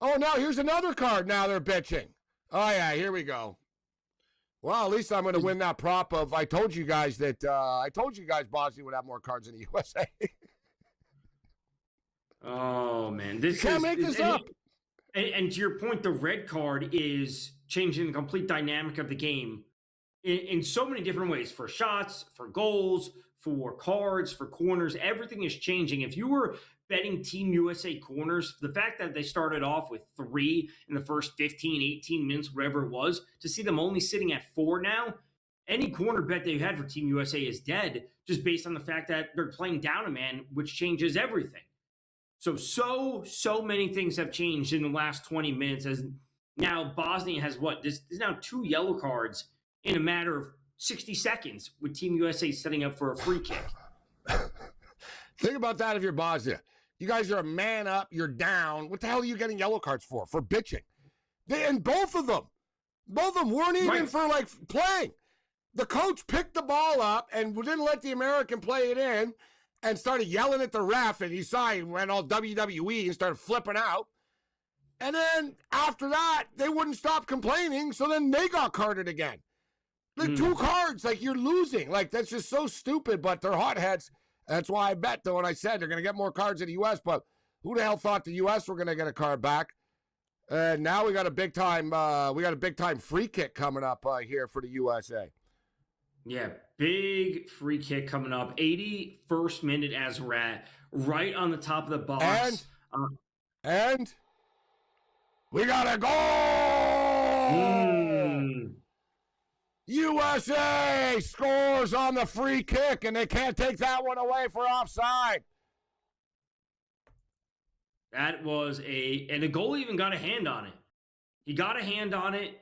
Oh, now here's another card. Now they're bitching. Oh, yeah, here we go. Well, at least I'm going to win that prop of I told you guys Bosnia would have more cards than the USA. Oh, man. You can't make this up. And to your point, the red card is changing the complete dynamic of the game in so many different ways. For shots, for goals, for cards, for corners, everything is changing. If you were betting Team USA corners, the fact that they started off with 3 in the first 15, 18 minutes, whatever it was, to see them only sitting at 4 now, any corner bet that you had for Team USA is dead just based on the fact that they're playing down a man, which changes everything. So many things have changed in the last 20 minutes as now Bosnia has there's now 2 yellow cards in a matter of 60 seconds with Team USA setting up for a free kick. Think about that if you're Bosnia. You guys are a man up. You're down. What the hell are you getting yellow cards for? For bitching. And both of them weren't even for, like, playing. The coach picked the ball up and didn't let the American play it in and started yelling at the ref, and you saw he went all WWE and started flipping out. And then after that, they wouldn't stop complaining, so then they got carded again. Like, 2 cards, like, you're losing. Like, that's just so stupid, but they're hotheads. That's why I bet, though, when I said they're going to get more cards in the U.S., but who the hell thought the U.S. were going to get a card back? And now we got a big-time free kick coming up here for the USA. Yeah, big free kick coming up. 81st minute as we're at, right on the top of the box. And we got a goal! USA scores on the free kick, and they can't take that one away for offside. That was and the goalie even got a hand on it. He got a hand on it.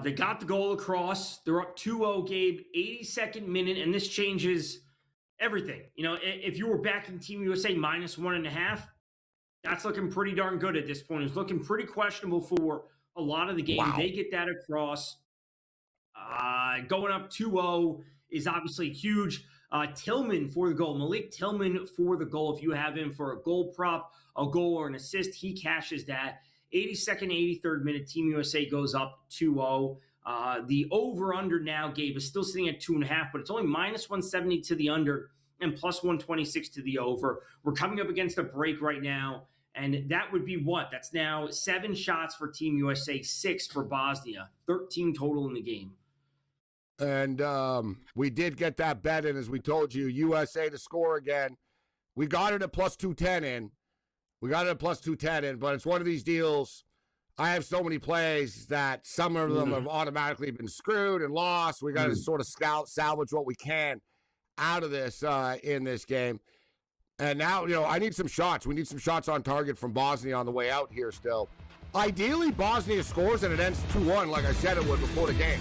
They got the goal across. They're up 2-0, Gabe, 82nd minute, and this changes everything. You know, if you were backing Team USA -1.5, that's looking pretty darn good at this point. It's looking pretty questionable for a lot of the game. Wow. They get that across. Going up 2-0 is obviously huge. Tillman for the goal. Malik Tillman for the goal. If you have him for a goal prop, a goal, or an assist, he cashes that. 82nd, 83rd minute, Team USA goes up 2-0. The over-under now, Gabe, is still sitting at 2.5, but it's only -170 to the under and +126 to the over. We're coming up against a break right now, and that would be what? That's now 7 shots for Team USA, 6 for Bosnia, 13 total in the game. And we did get that bet in, as we told you, USA to score again. We got it at +210 in. But it's one of these deals. I have so many plays that some of them have automatically been screwed and lost. We got to sort of salvage what we can out of this in this game. And now, you know, I need some shots. We need some shots on target from Bosnia on the way out here still. Ideally, Bosnia scores and it ends 2-1 like I said it would before the game.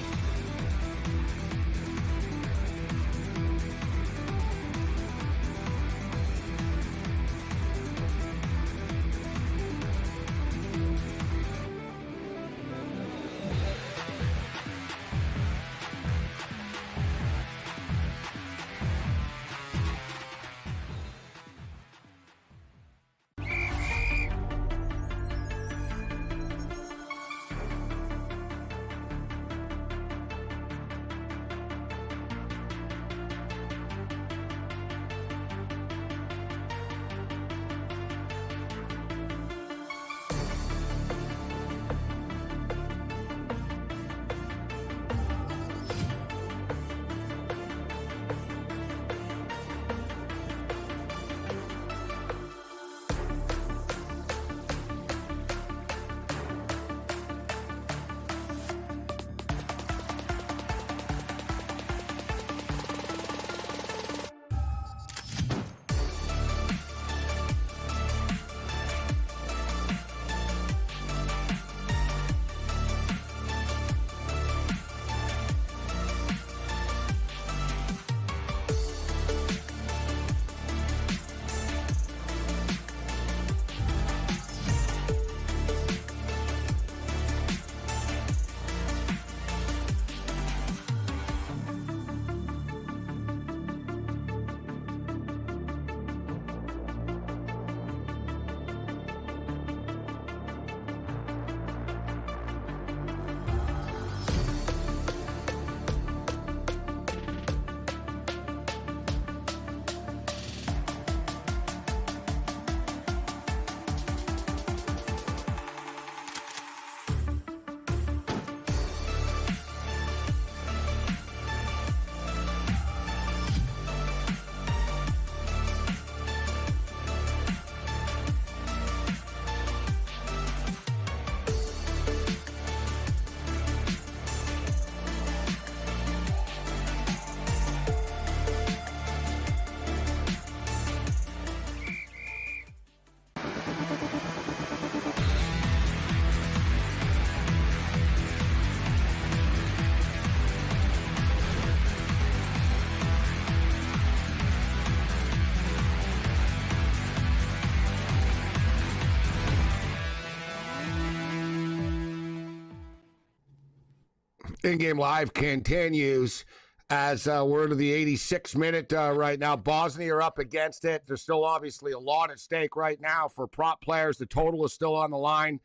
In-game live continues as we're into the 86th minute right now. Bosnia are up against it. There's still obviously a lot at stake right now for prop players. The total is still on the line.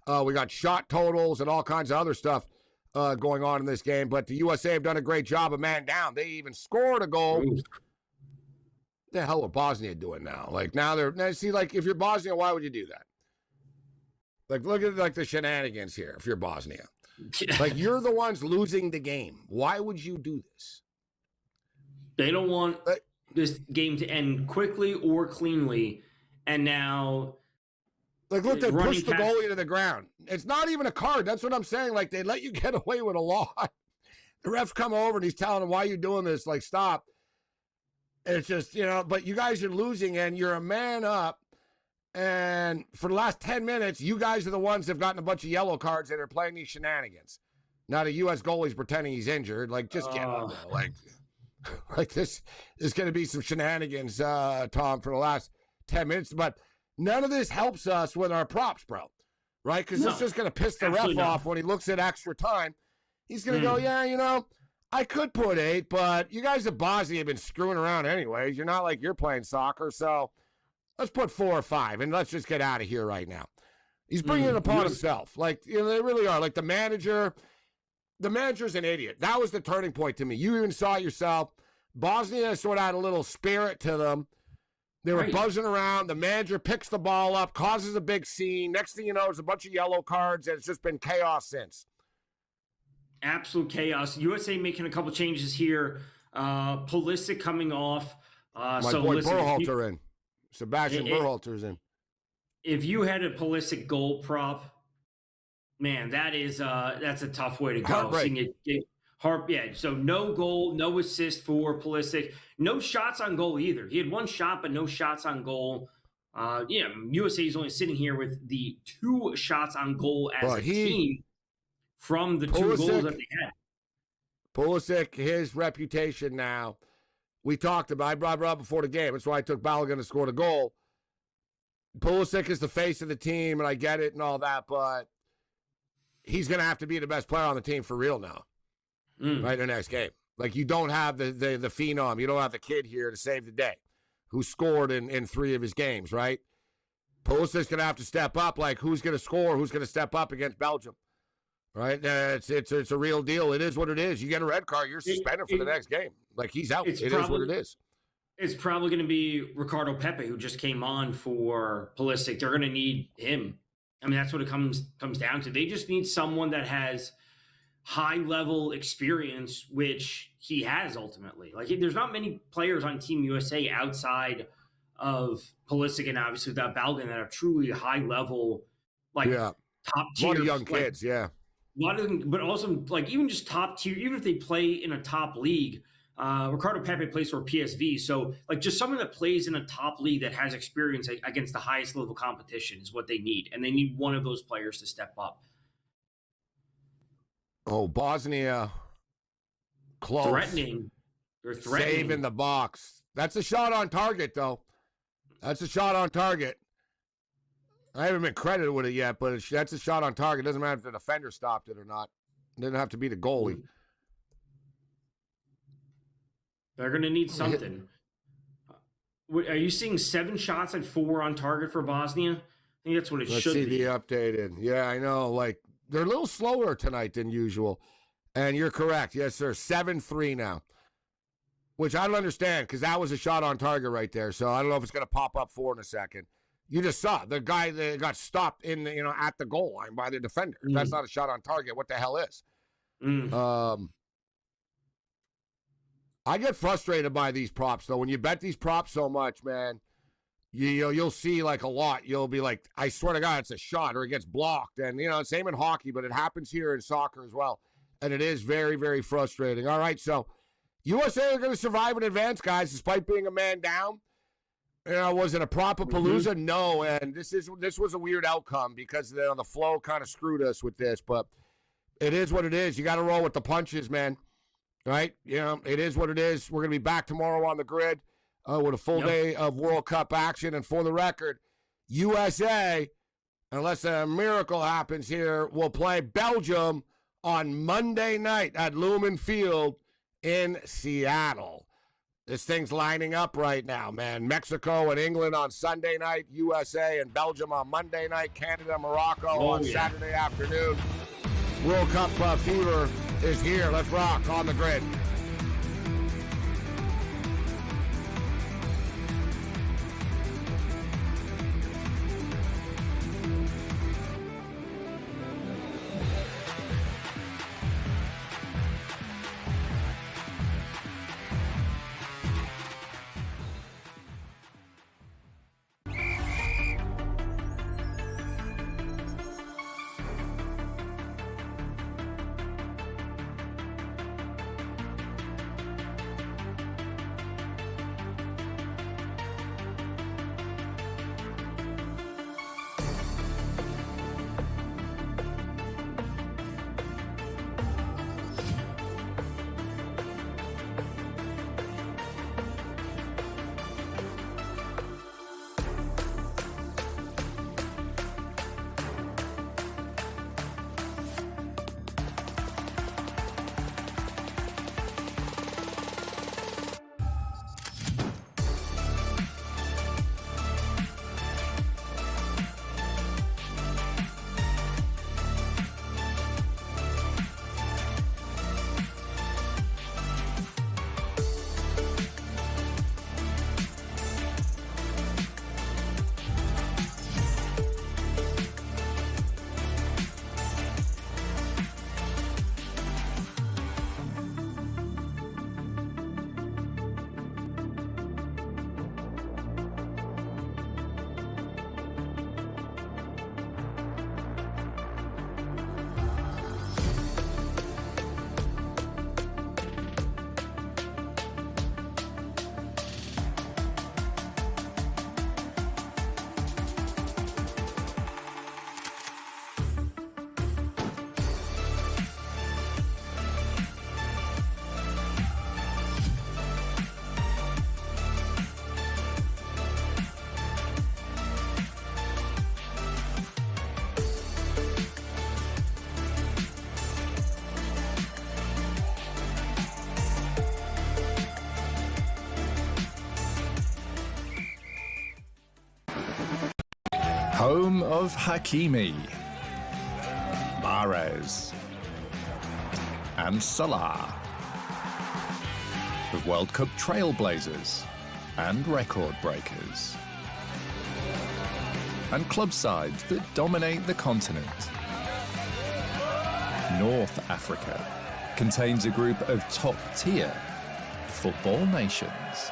We got shot totals and all kinds of other stuff going on in this game. But the USA have done a great job of man down. They even scored a goal. Ooh. The hell are Bosnia doing now? Like now see, like if you're Bosnia, why would you do that? Like look at like the shenanigans here. If you're Bosnia. Like, you're the ones losing the game. Why would you do this? They don't want this game to end quickly or cleanly. And now... Like, look, they pushed the goalie to the ground. It's not even a card. That's what I'm saying. Like, they let you get away with a lot. The ref's come over and he's telling them, why are you doing this? Like, stop. It's just, but you guys are losing and you're a man up. And for the last 10 minutes, you guys are the ones that have gotten a bunch of yellow cards that are playing these shenanigans. Now the U.S. goalie's pretending he's injured. Like, just get on there. Like this is going to be some shenanigans, Tom, for the last 10 minutes. But none of this helps us with our props, bro. Right? Because it's just going to piss the ref off when he looks at extra time. He's going to go, yeah, I could put 8, but you guys at Bosnia have been screwing around anyways. You're not like you're playing soccer, so... Let's put 4 or 5, and let's just get out of here right now. He's bringing it upon himself. Like, they really are. Like, the manager's an idiot. That was the turning point to me. You even saw it yourself. Bosnia sort of had a little spirit to them. They were buzzing around. The manager picks the ball up, causes a big scene. Next thing you know, there's a bunch of yellow cards, and it's just been chaos since. Absolute chaos. USA making a couple changes here. Pulisic coming off. My boy Berhalter in. Sebastian Berhalter's in. If you had a Pulisic goal prop, man, that's a tough way to go. So no goal, no assist for Pulisic. No shots on goal either. He had 1 shot, but no shots on goal. USA is only sitting here with the 2 shots on goal as a team from the 2 goals that they had. Pulisic, his reputation now. We talked about, I brought it up before the game. That's why I took Balogun to score the goal. Pulisic is the face of the team, and I get it and all that, but he's going to have to be the best player on the team for real now, right, in the next game. Like, you don't have the phenom. You don't have the kid here to save the day who scored in 3 of his games, right? Pulisic's going to have to step up. Like, who's going to score? Who's going to step up against Belgium? Right? It's a real deal. It is what it is. You get a red card, you're suspended for the next game. Like, he's out. It is what it is. It's probably going to be Ricardo Pepe, who just came on for Pulisic. They're going to need him. I mean, that's what it comes down to. They just need someone that has high-level experience, which he has ultimately. Like, there's not many players on Team USA outside of Pulisic and obviously without Balogun that have truly high-level, top tier. A lot of young kids, yeah. A lot of them, but also like even just top tier, even if they play in a top league, Ricardo Pepe plays for PSV. So like just someone that plays in a top league that has experience against the highest level competition is what they need. And they need one of those players to step up. Oh, Bosnia. Close. They're threatening. Save in the box. That's a shot on target, though. That's a shot on target. I haven't been credited with it yet, but that's a shot on target. It doesn't matter if the defender stopped it or not. It doesn't have to be the goalie. They're going to need something. Are you seeing 7 shots at 4 on target for Bosnia? I think that's what it should be. Let's see the updated. Yeah, I know. Like, they're a little slower tonight than usual. And you're correct. Yes, sir. 7-3 now. Which I don't understand because that was a shot on target right there. So I don't know if it's going to pop up 4 in a second. You just saw the guy that got stopped at the goal line by the defender. If that's not a shot on target, what the hell is? I get frustrated by these props, though. When you bet these props so much, man, you'll see, like, a lot. You'll be like, I swear to God, it's a shot or it gets blocked. And, same in hockey, but it happens here in soccer as well. And it is very, very frustrating. All right, so USA are going to survive in advance, guys, despite being a man down. Was it a prop-a-palooza? No, and this was a weird outcome because the flow kind of screwed us with this, but it is what it is. You got to roll with the punches, man, right? It is what it is. We're going to be back tomorrow on the grid with a full day of World Cup action, and for the record, USA, unless a miracle happens here, will play Belgium on Monday night at Lumen Field in Seattle. This thing's lining up right now, man. Mexico and England on Sunday night, USA and Belgium on Monday night, Canada and Morocco on Saturday afternoon. World Cup fever is here. Let's rock on the grid. Home of Hakimi, Mahrez, and Salah. The World Cup trailblazers and record breakers. And club sides that dominate the continent. North Africa contains a group of top-tier football nations.